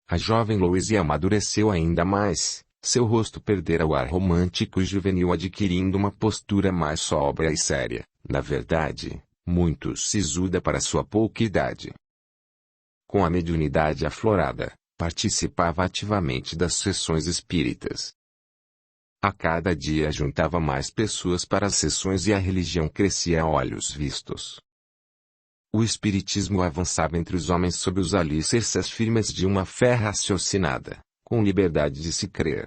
A jovem Louise amadureceu ainda mais, seu rosto perdera o ar romântico e juvenil adquirindo uma postura mais sóbria e séria, na verdade, muito sisuda para sua pouca idade. Com a mediunidade aflorada, participava ativamente das sessões espíritas. A cada dia juntava mais pessoas para as sessões e a religião crescia a olhos vistos. O espiritismo avançava entre os homens sob os alicerces firmes de uma fé raciocinada, com liberdade de se crer.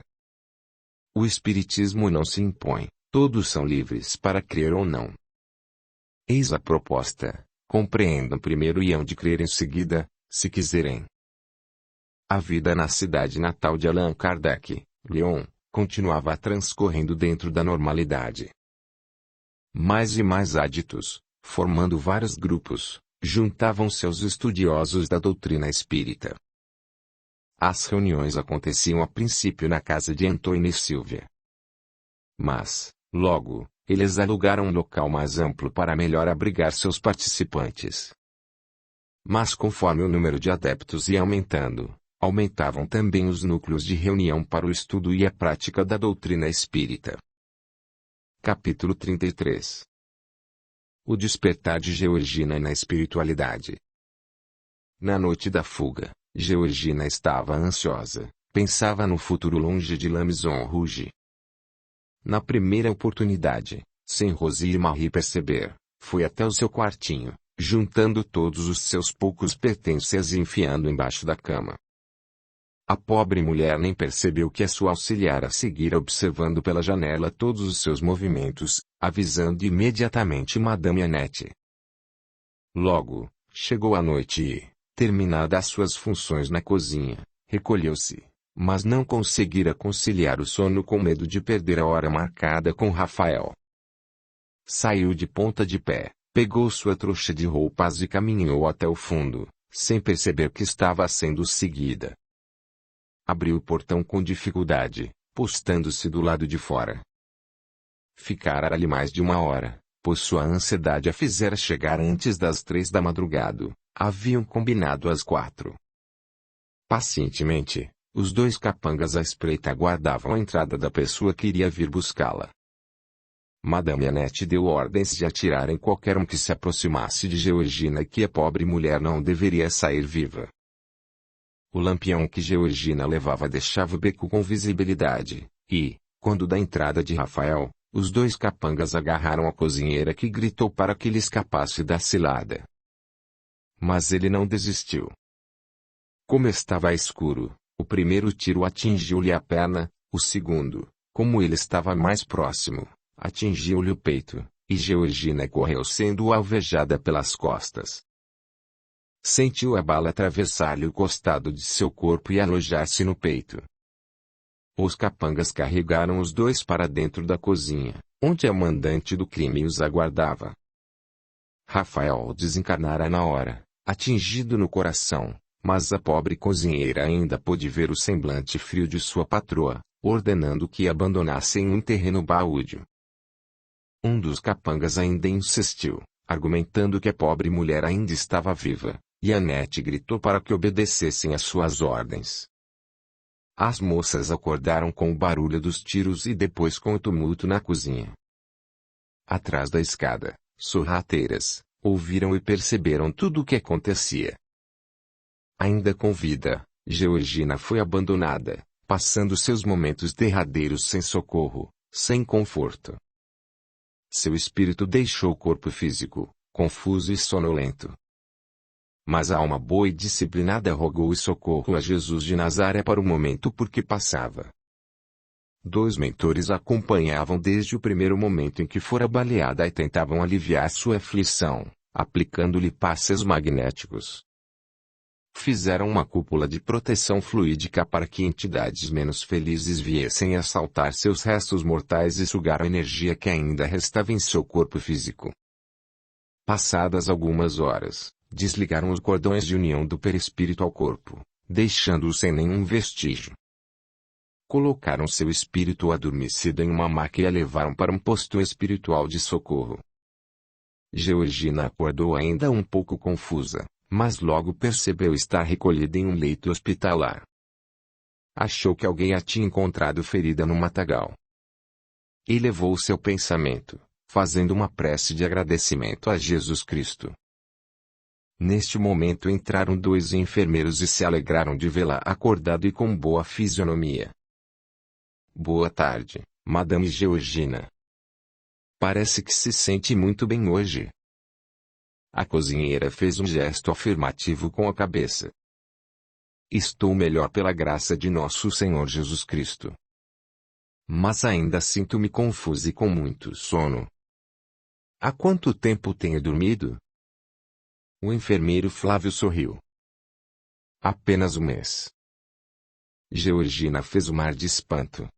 O espiritismo não se impõe, todos são livres para crer ou não. Eis a proposta: compreendam primeiro e hão de crer em seguida, se quiserem. A vida na cidade natal de Allan Kardec, Lyon, continuava transcorrendo dentro da normalidade. Mais e mais aditos, formando vários grupos, juntavam-se aos estudiosos da doutrina espírita. As reuniões aconteciam a princípio na casa de Antônio e Silvia. Mas, logo, eles alugaram um local mais amplo para melhor abrigar seus participantes. Mas conforme o número de adeptos ia aumentando, aumentavam também os núcleos de reunião para o estudo e a prática da doutrina espírita. Capítulo 33. O despertar de Georgina na espiritualidade. Na noite da fuga, Georgina estava ansiosa, pensava no futuro longe de La Maison Rouge. Na primeira oportunidade, sem Rosie e Marie perceber, foi até o seu quartinho, juntando todos os seus poucos pertences e enfiando embaixo da cama. A pobre mulher nem percebeu que a sua auxiliar a seguira observando pela janela todos os seus movimentos, avisando imediatamente Madame Annette. Logo, chegou a noite e, terminadas suas funções na cozinha, recolheu-se, mas não conseguira conciliar o sono com medo de perder a hora marcada com Rafael. Saiu de ponta de pé, pegou sua trouxa de roupas e caminhou até o fundo, sem perceber que estava sendo seguida. Abriu o portão com dificuldade, postando-se do lado de fora. Ficara ali mais de uma hora, pois sua ansiedade a fizera chegar antes das 3 da madrugada. Haviam combinado às 4. Pacientemente, os 2 capangas à espreita aguardavam a entrada da pessoa que iria vir buscá-la. Madame Annette deu ordens de atirar em qualquer um que se aproximasse de Georgina e que a pobre mulher não deveria sair viva. O lampião que Georgina levava deixava o beco com visibilidade, e, quando da entrada de Rafael, os 2 capangas agarraram a cozinheira que gritou para que lhe escapasse da cilada. Mas ele não desistiu. Como estava escuro, o primeiro tiro atingiu-lhe a perna, o segundo, como ele estava mais próximo, atingiu-lhe o peito, e Georgina correu sendo alvejada pelas costas. Sentiu a bala atravessar-lhe o costado de seu corpo e alojar-se no peito. Os capangas carregaram os 2 para dentro da cozinha, onde a mandante do crime os aguardava. Rafael desencarnara na hora, atingido no coração, mas a pobre cozinheira ainda pôde ver o semblante frio de sua patroa, ordenando que abandonassem um terreno baldio. Um dos capangas ainda insistiu, argumentando que a pobre mulher ainda estava viva, e Annette gritou para que obedecessem às suas ordens. As moças acordaram com o barulho dos tiros e depois com o tumulto na cozinha. Atrás da escada, sorrateiras, ouviram e perceberam tudo o que acontecia. Ainda com vida, Georgina foi abandonada, passando seus momentos derradeiros sem socorro, sem conforto. Seu espírito deixou o corpo físico, confuso e sonolento. Mas a alma boa e disciplinada rogou e socorro a Jesus de Nazaré para o momento por que passava. 2 mentores a acompanhavam desde o primeiro momento em que fora baleada e tentavam aliviar sua aflição, aplicando-lhe passes magnéticos. Fizeram uma cúpula de proteção fluídica para que entidades menos felizes viessem assaltar seus restos mortais e sugar a energia que ainda restava em seu corpo físico. Passadas algumas horas, desligaram os cordões de união do perispírito ao corpo, deixando-o sem nenhum vestígio. Colocaram seu espírito adormecido em uma maca e a levaram para um posto espiritual de socorro. Georgina acordou ainda um pouco confusa, mas logo percebeu estar recolhida em um leito hospitalar. Achou que alguém a tinha encontrado ferida no matagal. E levou seu pensamento, fazendo uma prece de agradecimento a Jesus Cristo. Neste momento entraram 2 enfermeiros e se alegraram de vê-la acordada e com boa fisionomia. Boa tarde, Madame Georgina. Parece que se sente muito bem hoje. A cozinheira fez um gesto afirmativo com a cabeça. Estou melhor pela graça de nosso Senhor Jesus Cristo. Mas ainda sinto-me confusa e com muito sono. Há quanto tempo tenho dormido? O enfermeiro Flávio sorriu. Apenas um mês. Georgina fez um ar de espanto.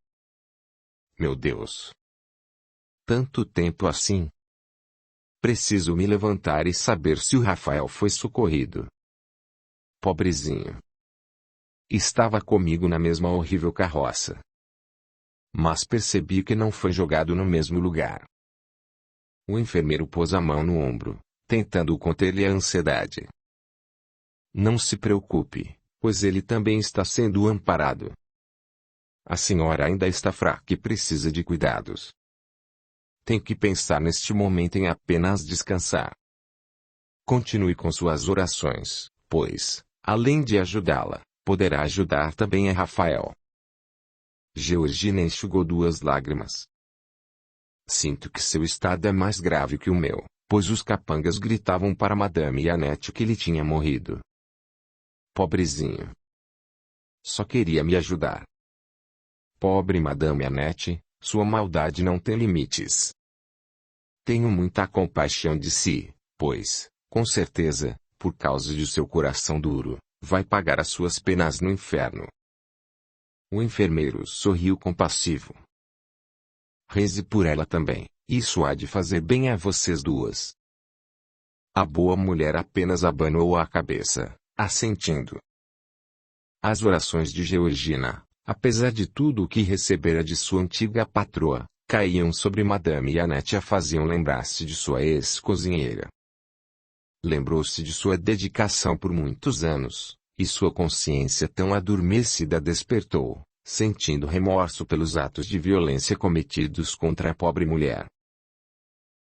Meu Deus! Tanto tempo assim? Preciso me levantar e saber se o Rafael foi socorrido. Pobrezinho. Estava comigo na mesma horrível carroça. Mas percebi que não foi jogado no mesmo lugar. O enfermeiro pôs a mão no ombro, tentando conter-lhe a ansiedade. Não se preocupe, pois ele também está sendo amparado. A senhora ainda está fraca e precisa de cuidados. tem que pensar neste momento em apenas descansar. Continue com suas orações, pois, além de ajudá-la, poderá ajudar também a Rafael. Georgina enxugou 2 lágrimas. Sinto que seu estado é mais grave que o meu, pois os capangas gritavam para Madame Annette que ele tinha morrido. Pobrezinho. Só queria me ajudar. Pobre Madame Annette, sua maldade não tem limites. Tenho muita compaixão de si, pois, com certeza, por causa de seu coração duro, vai pagar as suas penas no inferno. O enfermeiro sorriu compassivo. Reze por ela também, isso há de fazer bem a vocês duas. A boa mulher apenas abanou a cabeça, assentindo. As orações de Georgina, apesar de tudo o que recebera de sua antiga patroa, caíam sobre Madame Annette e a faziam lembrar-se de sua ex-cozinheira. Lembrou-se de sua dedicação por muitos anos, e sua consciência tão adormecida despertou, sentindo remorso pelos atos de violência cometidos contra a pobre mulher.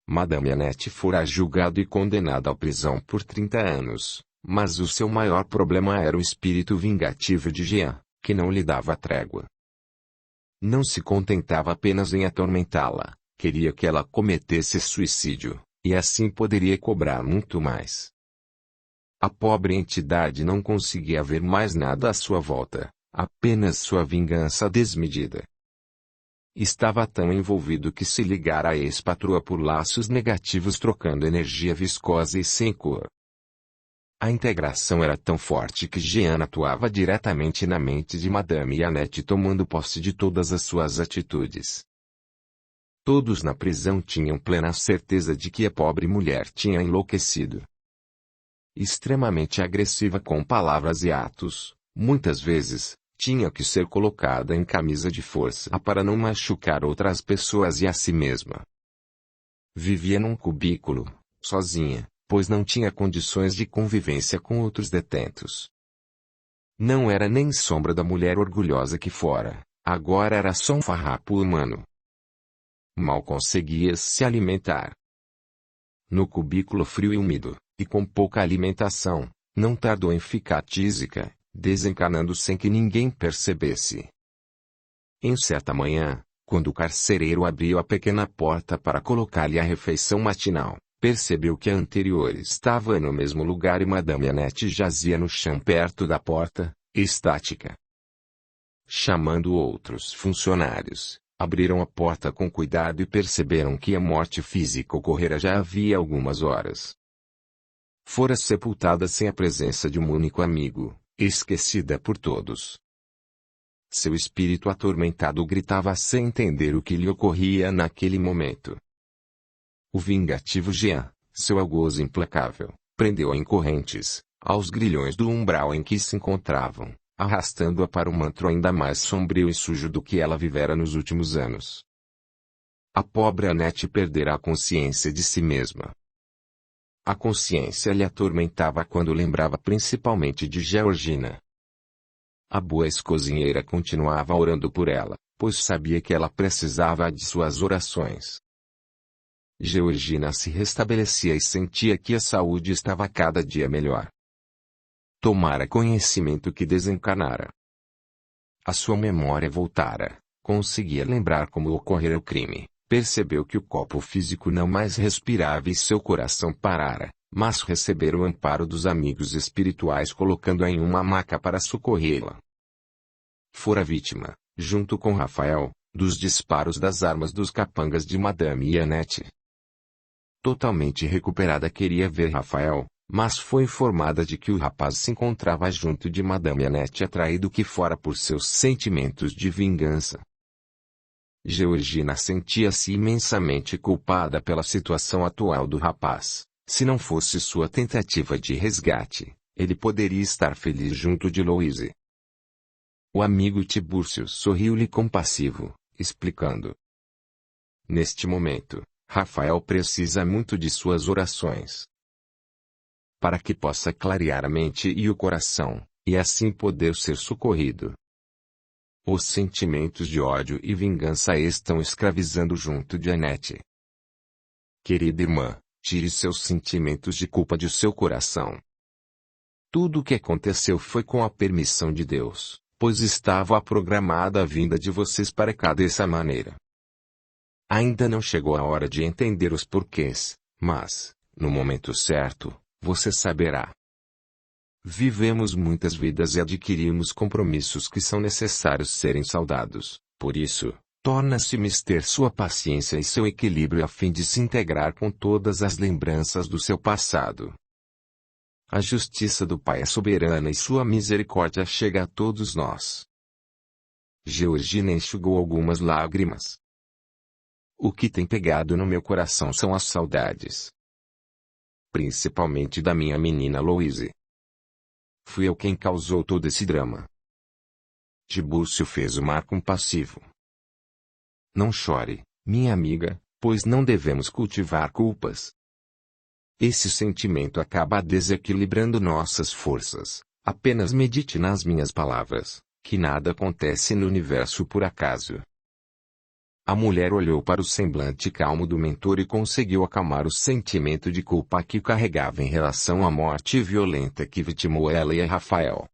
Madame Annette fora julgada e condenada à prisão por 30 anos, mas o seu maior problema era o espírito vingativo de Jean, que não lhe dava trégua. Não se contentava apenas em atormentá-la, queria que ela cometesse suicídio, e assim poderia cobrar muito mais. A pobre entidade não conseguia ver mais nada à sua volta, apenas sua vingança desmedida. Estava tão envolvido que se ligara à ex-patroa por laços negativos trocando energia viscosa e sem cor. A integração era tão forte que Jean atuava diretamente na mente de Madame Annette tomando posse de todas as suas atitudes. Todos na prisão tinham plena certeza de que a pobre mulher tinha enlouquecido. Extremamente agressiva com palavras e atos, muitas vezes, tinha que ser colocada em camisa de força para não machucar outras pessoas e a si mesma. Vivia num cubículo, sozinha, pois não tinha condições de convivência com outros detentos. Não era nem sombra da mulher orgulhosa que fora, agora era só um farrapo humano. Mal conseguia se alimentar. No cubículo frio e úmido, e com pouca alimentação, não tardou em ficar tísica, desencanando sem que ninguém percebesse. Em certa manhã, quando o carcereiro abriu a pequena porta para colocar-lhe a refeição matinal, percebeu que a anterior estava no mesmo lugar e Madame Annette jazia no chão perto da porta, estática. Chamando outros funcionários, abriram a porta com cuidado e perceberam que a morte física ocorrera já havia algumas horas. Fora sepultada sem a presença de um único amigo, esquecida por todos. Seu espírito atormentado gritava sem entender o que lhe ocorria naquele momento. O vingativo Jean, seu algoz implacável, prendeu-a em correntes, aos grilhões do umbral em que se encontravam, arrastando-a para um antro ainda mais sombrio e sujo do que ela vivera nos últimos anos. A pobre Annette perdera a consciência de si mesma. A consciência lhe atormentava quando lembrava principalmente de Georgina. A boa ex-cozinheira continuava orando por ela, pois sabia que ela precisava de suas orações. Georgina se restabelecia e sentia que a saúde estava cada dia melhor. Tomara conhecimento que desencarnara. A sua memória voltara, conseguia lembrar como ocorrera o crime. Percebeu que o corpo físico não mais respirava e seu coração parara, mas recebera o amparo dos amigos espirituais colocando-a em uma maca para socorrê-la. Fora vítima, junto com Rafael, dos disparos das armas dos capangas de Madame Annette. Totalmente recuperada queria ver Rafael, mas foi informada de que o rapaz se encontrava junto de Madame Annette atraído que fora por seus sentimentos de vingança. Georgina sentia-se imensamente culpada pela situação atual do rapaz. Se não fosse sua tentativa de resgate, ele poderia estar feliz junto de Louise. O amigo Tibúrcio sorriu-lhe compassivo, explicando. Neste momento, Rafael precisa muito de suas orações. Para que possa clarear a mente e o coração, e assim poder ser socorrido. Os sentimentos de ódio e vingança estão escravizando junto de Annette. Querida irmã, tire seus sentimentos de culpa de seu coração. Tudo o que aconteceu foi com a permissão de Deus, pois estava programada a vinda de vocês para cá dessa maneira. Ainda não chegou a hora de entender os porquês, mas, no momento certo, você saberá. Vivemos muitas vidas e adquirimos compromissos que são necessários serem saudados, por isso, torna-se mister sua paciência e seu equilíbrio a fim de se integrar com todas as lembranças do seu passado. A justiça do Pai é soberana e sua misericórdia chega a todos nós. Georgina enxugou algumas lágrimas. O que tem pegado no meu coração são as saudades. Principalmente da minha menina Louise. Fui eu quem causou todo esse drama. Tibúrcio fez o mar compassivo. Não chore, minha amiga, pois não devemos cultivar culpas. Esse sentimento acaba desequilibrando nossas forças. Apenas medite nas minhas palavras, que nada acontece no universo por acaso. A mulher olhou para o semblante calmo do mentor e conseguiu acalmar o sentimento de culpa que carregava em relação à morte violenta que vitimou ela e a Rafael.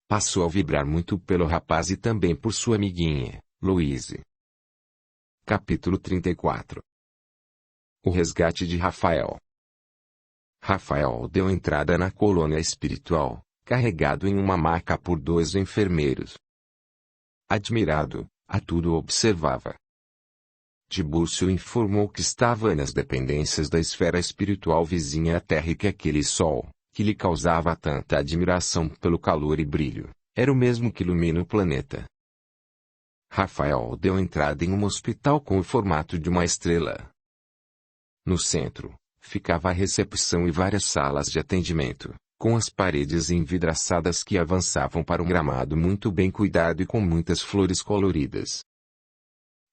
Passou a vibrar muito pelo rapaz e também por sua amiguinha, Louise. Capítulo 34. O resgate de Rafael. Rafael deu entrada na colônia espiritual, carregado em uma maca por 2 enfermeiros. Admirado, a tudo observava. Tibúrcio informou que estava nas dependências da esfera espiritual vizinha à Terra e que aquele sol, que lhe causava tanta admiração pelo calor e brilho, era o mesmo que ilumina o planeta. Rafael deu entrada em um hospital com o formato de uma estrela. No centro, ficava a recepção e várias salas de atendimento, com as paredes envidraçadas que avançavam para um gramado muito bem cuidado e com muitas flores coloridas.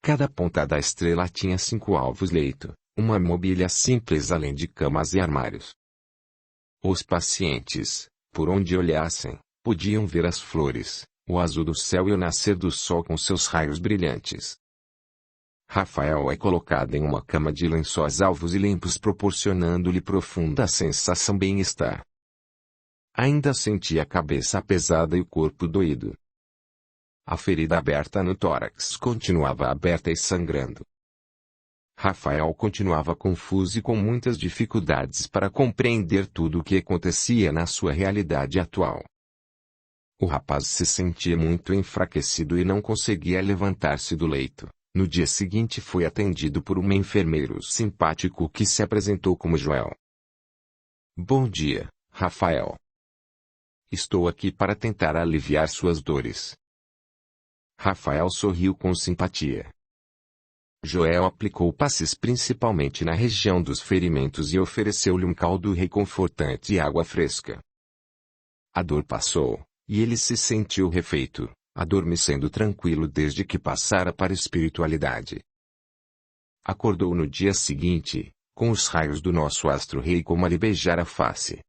Cada ponta da estrela tinha 5 alvos-leito, uma mobília simples além de camas e armários. Os pacientes, por onde olhassem, podiam ver as flores, o azul do céu e o nascer do sol com seus raios brilhantes. Rafael é colocado em uma cama de lençóis alvos e limpos proporcionando-lhe profunda sensação de bem-estar. Ainda sentia a cabeça pesada e o corpo doído. A ferida aberta no tórax continuava aberta e sangrando. Rafael continuava confuso e com muitas dificuldades para compreender tudo o que acontecia na sua realidade atual. O rapaz se sentia muito enfraquecido e não conseguia levantar-se do leito. No dia seguinte foi atendido por um enfermeiro simpático que se apresentou como Joel. Bom dia, Rafael. Estou aqui para tentar aliviar suas dores. Rafael sorriu com simpatia. Joel aplicou passes principalmente na região dos ferimentos e ofereceu-lhe um caldo reconfortante e água fresca. A dor passou, e ele se sentiu refeito, adormecendo tranquilo desde que passara para a espiritualidade. Acordou no dia seguinte, com os raios do nosso astro-rei como a lhe beijar a face.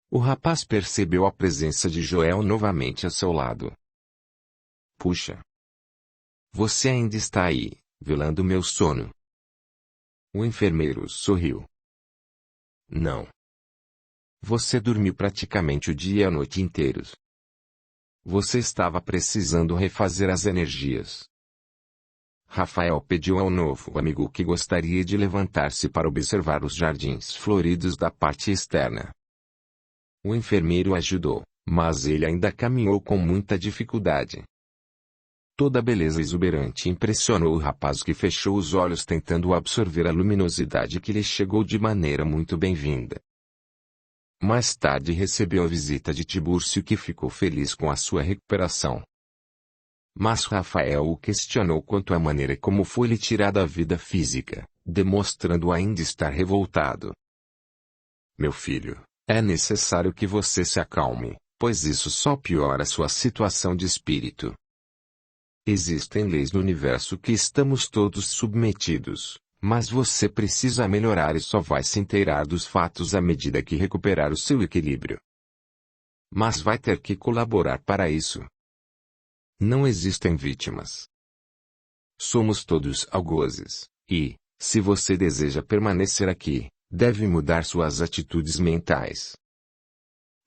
O rapaz percebeu a presença de Joel novamente a seu lado. Puxa! Você ainda está aí, velando meu sono. O enfermeiro sorriu. Não. Você dormiu praticamente o dia e a noite inteiros. Você estava precisando refazer as energias. Rafael pediu ao novo amigo que gostaria de levantar-se para observar os jardins floridos da parte externa. O enfermeiro ajudou, mas ele ainda caminhou com muita dificuldade. Toda a beleza exuberante impressionou o rapaz que fechou os olhos tentando absorver a luminosidade que lhe chegou de maneira muito bem-vinda. Mais tarde recebeu a visita de Tibúrcio que ficou feliz com a sua recuperação. Mas Rafael o questionou quanto à maneira como foi-lhe tirada a vida física, demonstrando ainda estar revoltado. Meu filho, é necessário que você se acalme, pois isso só piora sua situação de espírito. Existem leis no universo que estamos todos submetidos, mas você precisa melhorar e só vai se inteirar dos fatos à medida que recuperar o seu equilíbrio. Mas vai ter que colaborar para isso. Não existem vítimas. Somos todos algozes, e, Se você deseja permanecer aqui, deve mudar suas atitudes mentais.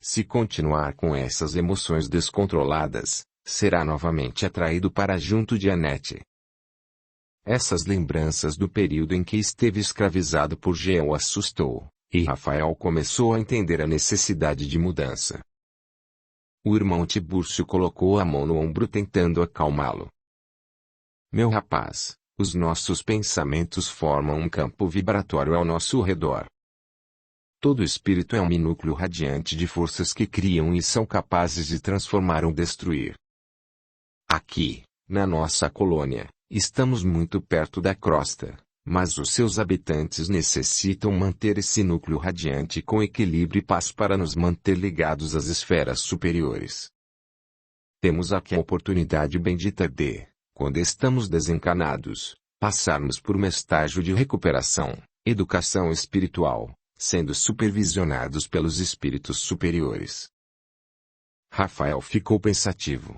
Se continuar com essas emoções descontroladas, será novamente atraído para junto de Annette. Essas lembranças do período em que esteve escravizado por Jean o assustou, e Rafael começou a entender a necessidade de mudança. O irmão Tibúrcio colocou a mão no ombro tentando acalmá-lo. Meu rapaz, os nossos pensamentos formam um campo vibratório ao nosso redor. Todo espírito é um minúsculo radiante de forças que criam e são capazes de transformar ou destruir. Aqui, na nossa colônia, estamos muito perto da crosta, mas os seus habitantes necessitam manter esse núcleo radiante com equilíbrio e paz para nos manter ligados às esferas superiores. Temos aqui a oportunidade bendita de, quando estamos desencanados, passarmos por um estágio de recuperação, educação espiritual, sendo supervisionados pelos espíritos superiores. Rafael ficou pensativo.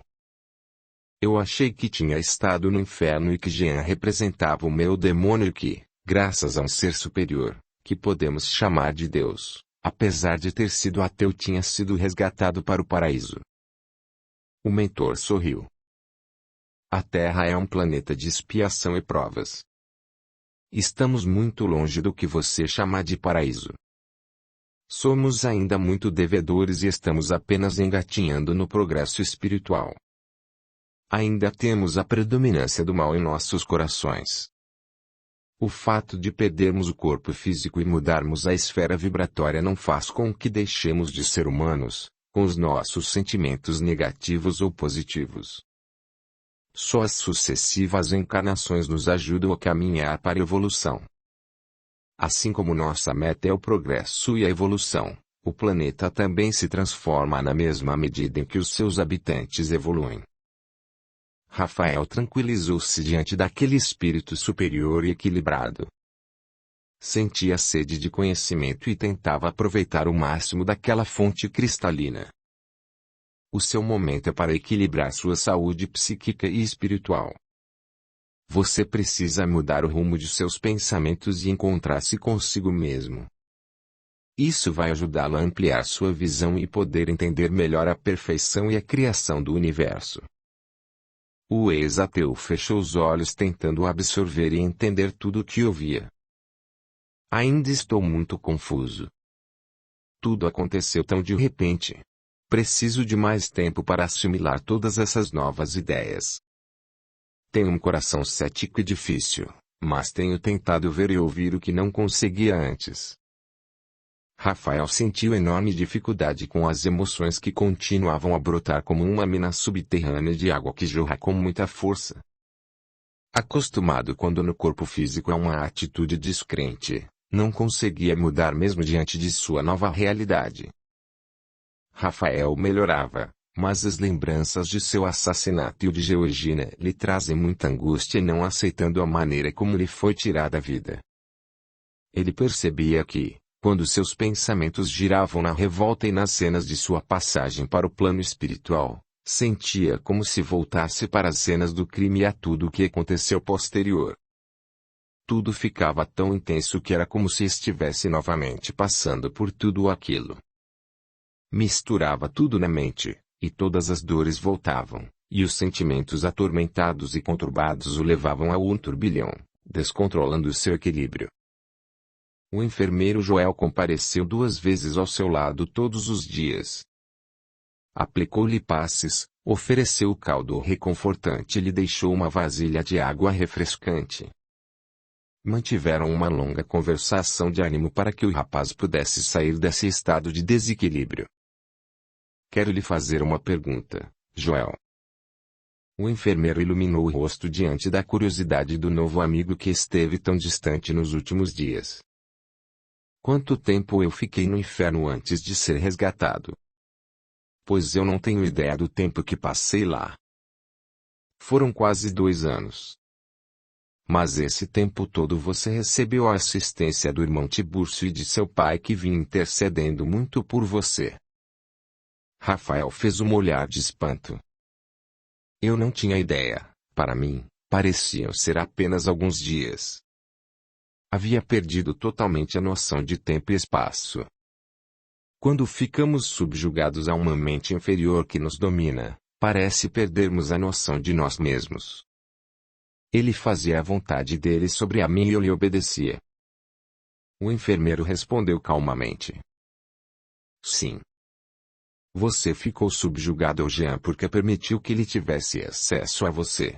Eu achei que tinha estado no inferno e que Jean representava o meu demônio e que, graças a um ser superior, que podemos chamar de Deus, apesar de ter sido ateu, tinha sido resgatado para o paraíso. O mentor sorriu. A Terra é um planeta de expiação e provas. Estamos muito longe do que você chama de paraíso. Somos ainda muito devedores e estamos apenas engatinhando no progresso espiritual. Ainda temos a predominância do mal em nossos corações. O fato de perdermos o corpo físico e mudarmos a esfera vibratória não faz com que deixemos de ser humanos, com os nossos sentimentos negativos ou positivos. Só as sucessivas encarnações nos ajudam a caminhar para a evolução. Assim como nossa meta é o progresso e a evolução, o planeta também se transforma na mesma medida em que os seus habitantes evoluem. Rafael tranquilizou-se diante daquele espírito superior e equilibrado. Sentia sede de conhecimento e tentava aproveitar o máximo daquela fonte cristalina. O seu momento é para equilibrar sua saúde psíquica e espiritual. Você precisa mudar o rumo de seus pensamentos e encontrar-se consigo mesmo. Isso vai ajudá-lo a ampliar sua visão e poder entender melhor a perfeição e a criação do universo. O ex-ateu fechou os olhos tentando absorver e entender tudo o que ouvia. Ainda estou muito confuso. Tudo aconteceu tão de repente. Preciso de mais tempo para assimilar todas essas novas ideias. Tenho um coração cético e difícil, mas tenho tentado ver e ouvir o que não conseguia antes. Rafael sentiu enorme dificuldade com as emoções que continuavam a brotar como uma mina subterrânea de água que jorra com muita força. Acostumado quando no corpo físico a uma atitude descrente, não conseguia mudar mesmo diante de sua nova realidade. Rafael melhorava, mas as lembranças de seu assassinato e o de Georgina lhe trazem muita angústia e não aceitando a maneira como lhe foi tirada a vida. Ele percebia que, quando seus pensamentos giravam na revolta e nas cenas de sua passagem para o plano espiritual, sentia como se voltasse para as cenas do crime e a tudo o que aconteceu posterior. Tudo ficava tão intenso que era como se estivesse novamente passando por tudo aquilo. Misturava tudo na mente, e todas as dores voltavam, e os sentimentos atormentados e conturbados o levavam a um turbilhão, descontrolando seu equilíbrio. O enfermeiro Joel compareceu 2 vezes ao seu lado todos os dias. Aplicou-lhe passes, ofereceu caldo reconfortante e lhe deixou uma vasilha de água refrescante. Mantiveram uma longa conversação de ânimo para que o rapaz pudesse sair desse estado de desequilíbrio. Quero lhe fazer uma pergunta, Joel. O enfermeiro iluminou o rosto diante da curiosidade do novo amigo que esteve tão distante nos últimos dias. Quanto tempo eu fiquei no inferno antes de ser resgatado? Pois eu não tenho ideia do tempo que passei lá. Foram quase 2 anos. Mas esse tempo todo você recebeu a assistência do irmão Tibúrcio e de seu pai que vinha intercedendo muito por você. Rafael fez um olhar de espanto. Eu não tinha ideia, para mim, pareciam ser apenas alguns dias. Havia perdido totalmente a noção de tempo e espaço. Quando ficamos subjugados a uma mente inferior que nos domina, parece perdermos a noção de nós mesmos. Ele fazia a vontade dele sobre a mim e eu lhe obedecia. O enfermeiro respondeu calmamente. Sim. Você ficou subjugado ao Jean porque permitiu que ele tivesse acesso a você.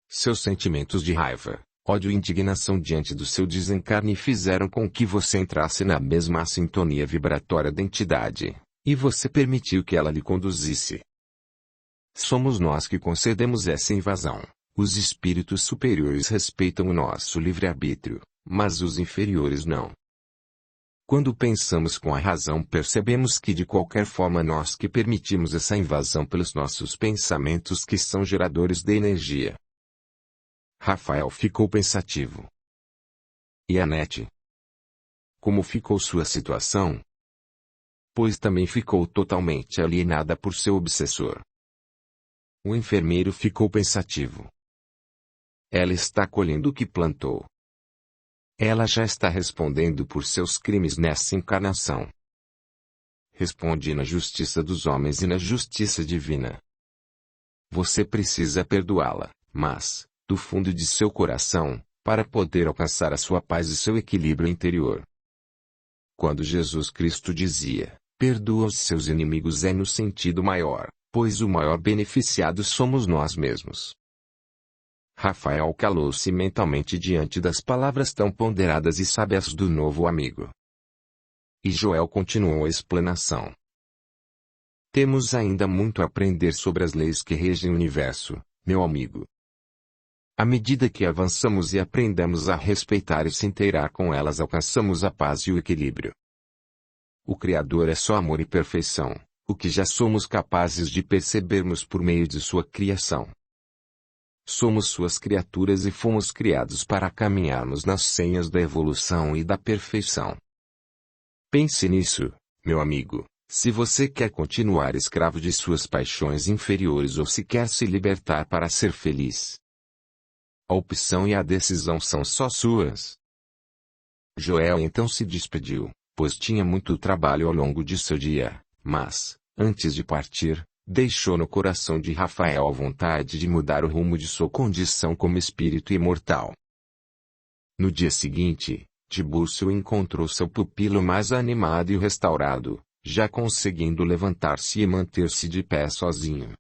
Seus sentimentos de raiva, ódio e indignação diante do seu desencarne fizeram com que você entrasse na mesma sintonia vibratória da entidade, e você permitiu que ela lhe conduzisse. Somos nós que concedemos essa invasão. Os espíritos superiores respeitam o nosso livre-arbítrio, mas os inferiores não. Quando pensamos com a razão, percebemos que de qualquer forma nós que permitimos essa invasão pelos nossos pensamentos que são geradores de energia. Rafael ficou pensativo. E Anete? Como ficou sua situação? Pois também ficou totalmente alienada por seu obsessor. O enfermeiro ficou pensativo. Ela está colhendo o que plantou. Ela já está respondendo por seus crimes nessa encarnação. Responde na justiça dos homens e na justiça divina. Você precisa perdoá-la, mas, do fundo de seu coração, para poder alcançar a sua paz e seu equilíbrio interior. Quando Jesus Cristo dizia, perdoa os seus inimigos é no sentido maior, pois o maior beneficiado somos nós mesmos. Rafael calou-se mentalmente diante das palavras tão ponderadas e sábias do novo amigo. E Joel continuou a explanação. Temos ainda muito a aprender sobre as leis que regem o universo, meu amigo. À medida que avançamos e aprendemos a respeitar e se inteirar com elas, alcançamos a paz e o equilíbrio. O Criador é só amor e perfeição, o que já somos capazes de percebermos por meio de sua criação. Somos suas criaturas e fomos criados para caminharmos nas senhas da evolução e da perfeição. Pense nisso, meu amigo, se você quer continuar escravo de suas paixões inferiores ou se quer se libertar para ser feliz. A opção e a decisão são só suas. Joel então se despediu, pois tinha muito trabalho ao longo de seu dia, mas, antes de partir, deixou no coração de Rafael a vontade de mudar o rumo de sua condição como espírito imortal. No dia seguinte, Tibúrcio encontrou seu pupilo mais animado e restaurado, já conseguindo levantar-se e manter-se de pé sozinho.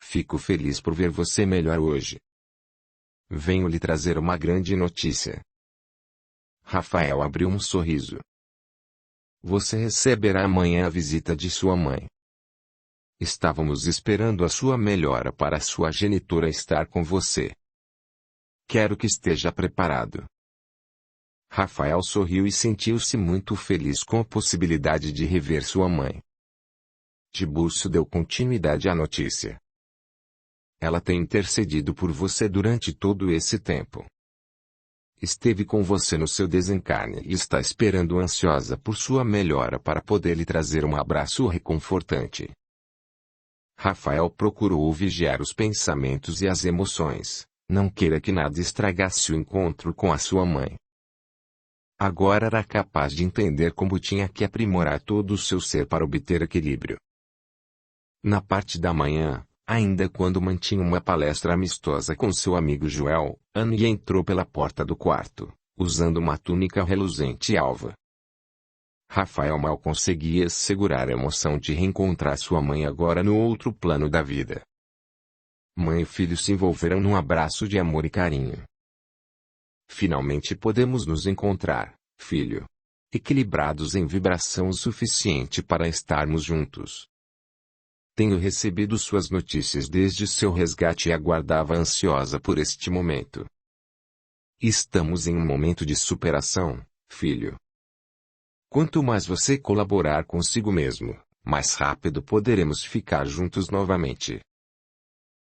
Fico feliz por ver você melhor hoje. Venho lhe trazer uma grande notícia. Rafael abriu um sorriso. Você receberá amanhã a visita de sua mãe. Estávamos esperando a sua melhora para sua genitora estar com você. Quero que esteja preparado. Rafael sorriu e sentiu-se muito feliz com a possibilidade de rever sua mãe. Tibúrcio deu continuidade à notícia. Ela tem intercedido por você durante todo esse tempo. Esteve com você no seu desencarne e está esperando ansiosa por sua melhora para poder lhe trazer um abraço reconfortante. Rafael procurou vigiar os pensamentos e as emoções, não queira que nada estragasse o encontro com a sua mãe. Agora era capaz de entender como tinha que aprimorar todo o seu ser para obter equilíbrio. Na parte da manhã, ainda quando mantinha uma palestra amistosa com seu amigo Joel, Anne entrou pela porta do quarto, usando uma túnica reluzente e alva. Rafael mal conseguia segurar a emoção de reencontrar sua mãe agora no outro plano da vida. Mãe e filho se envolveram num abraço de amor e carinho. Finalmente podemos nos encontrar, filho. Equilibrados em vibração o suficiente para estarmos juntos. Tenho recebido suas notícias desde seu resgate e aguardava ansiosa por este momento. Estamos em um momento de superação, filho. Quanto mais você colaborar consigo mesmo, mais rápido poderemos ficar juntos novamente.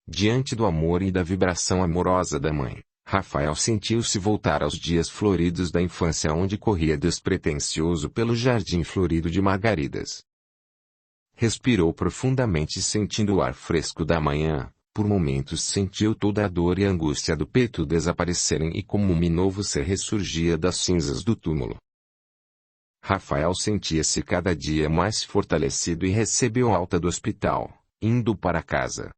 Diante do amor e da vibração amorosa da mãe, Rafael sentiu-se voltar aos dias floridos da infância onde corria despretensioso pelo jardim florido de margaridas. Respirou profundamente sentindo o ar fresco da manhã, Por momentos sentiu toda a dor e angústia do peito desaparecerem e como um novo ser ressurgia das cinzas do túmulo. Rafael sentia-se cada dia mais fortalecido e recebeu alta do hospital, indo para casa.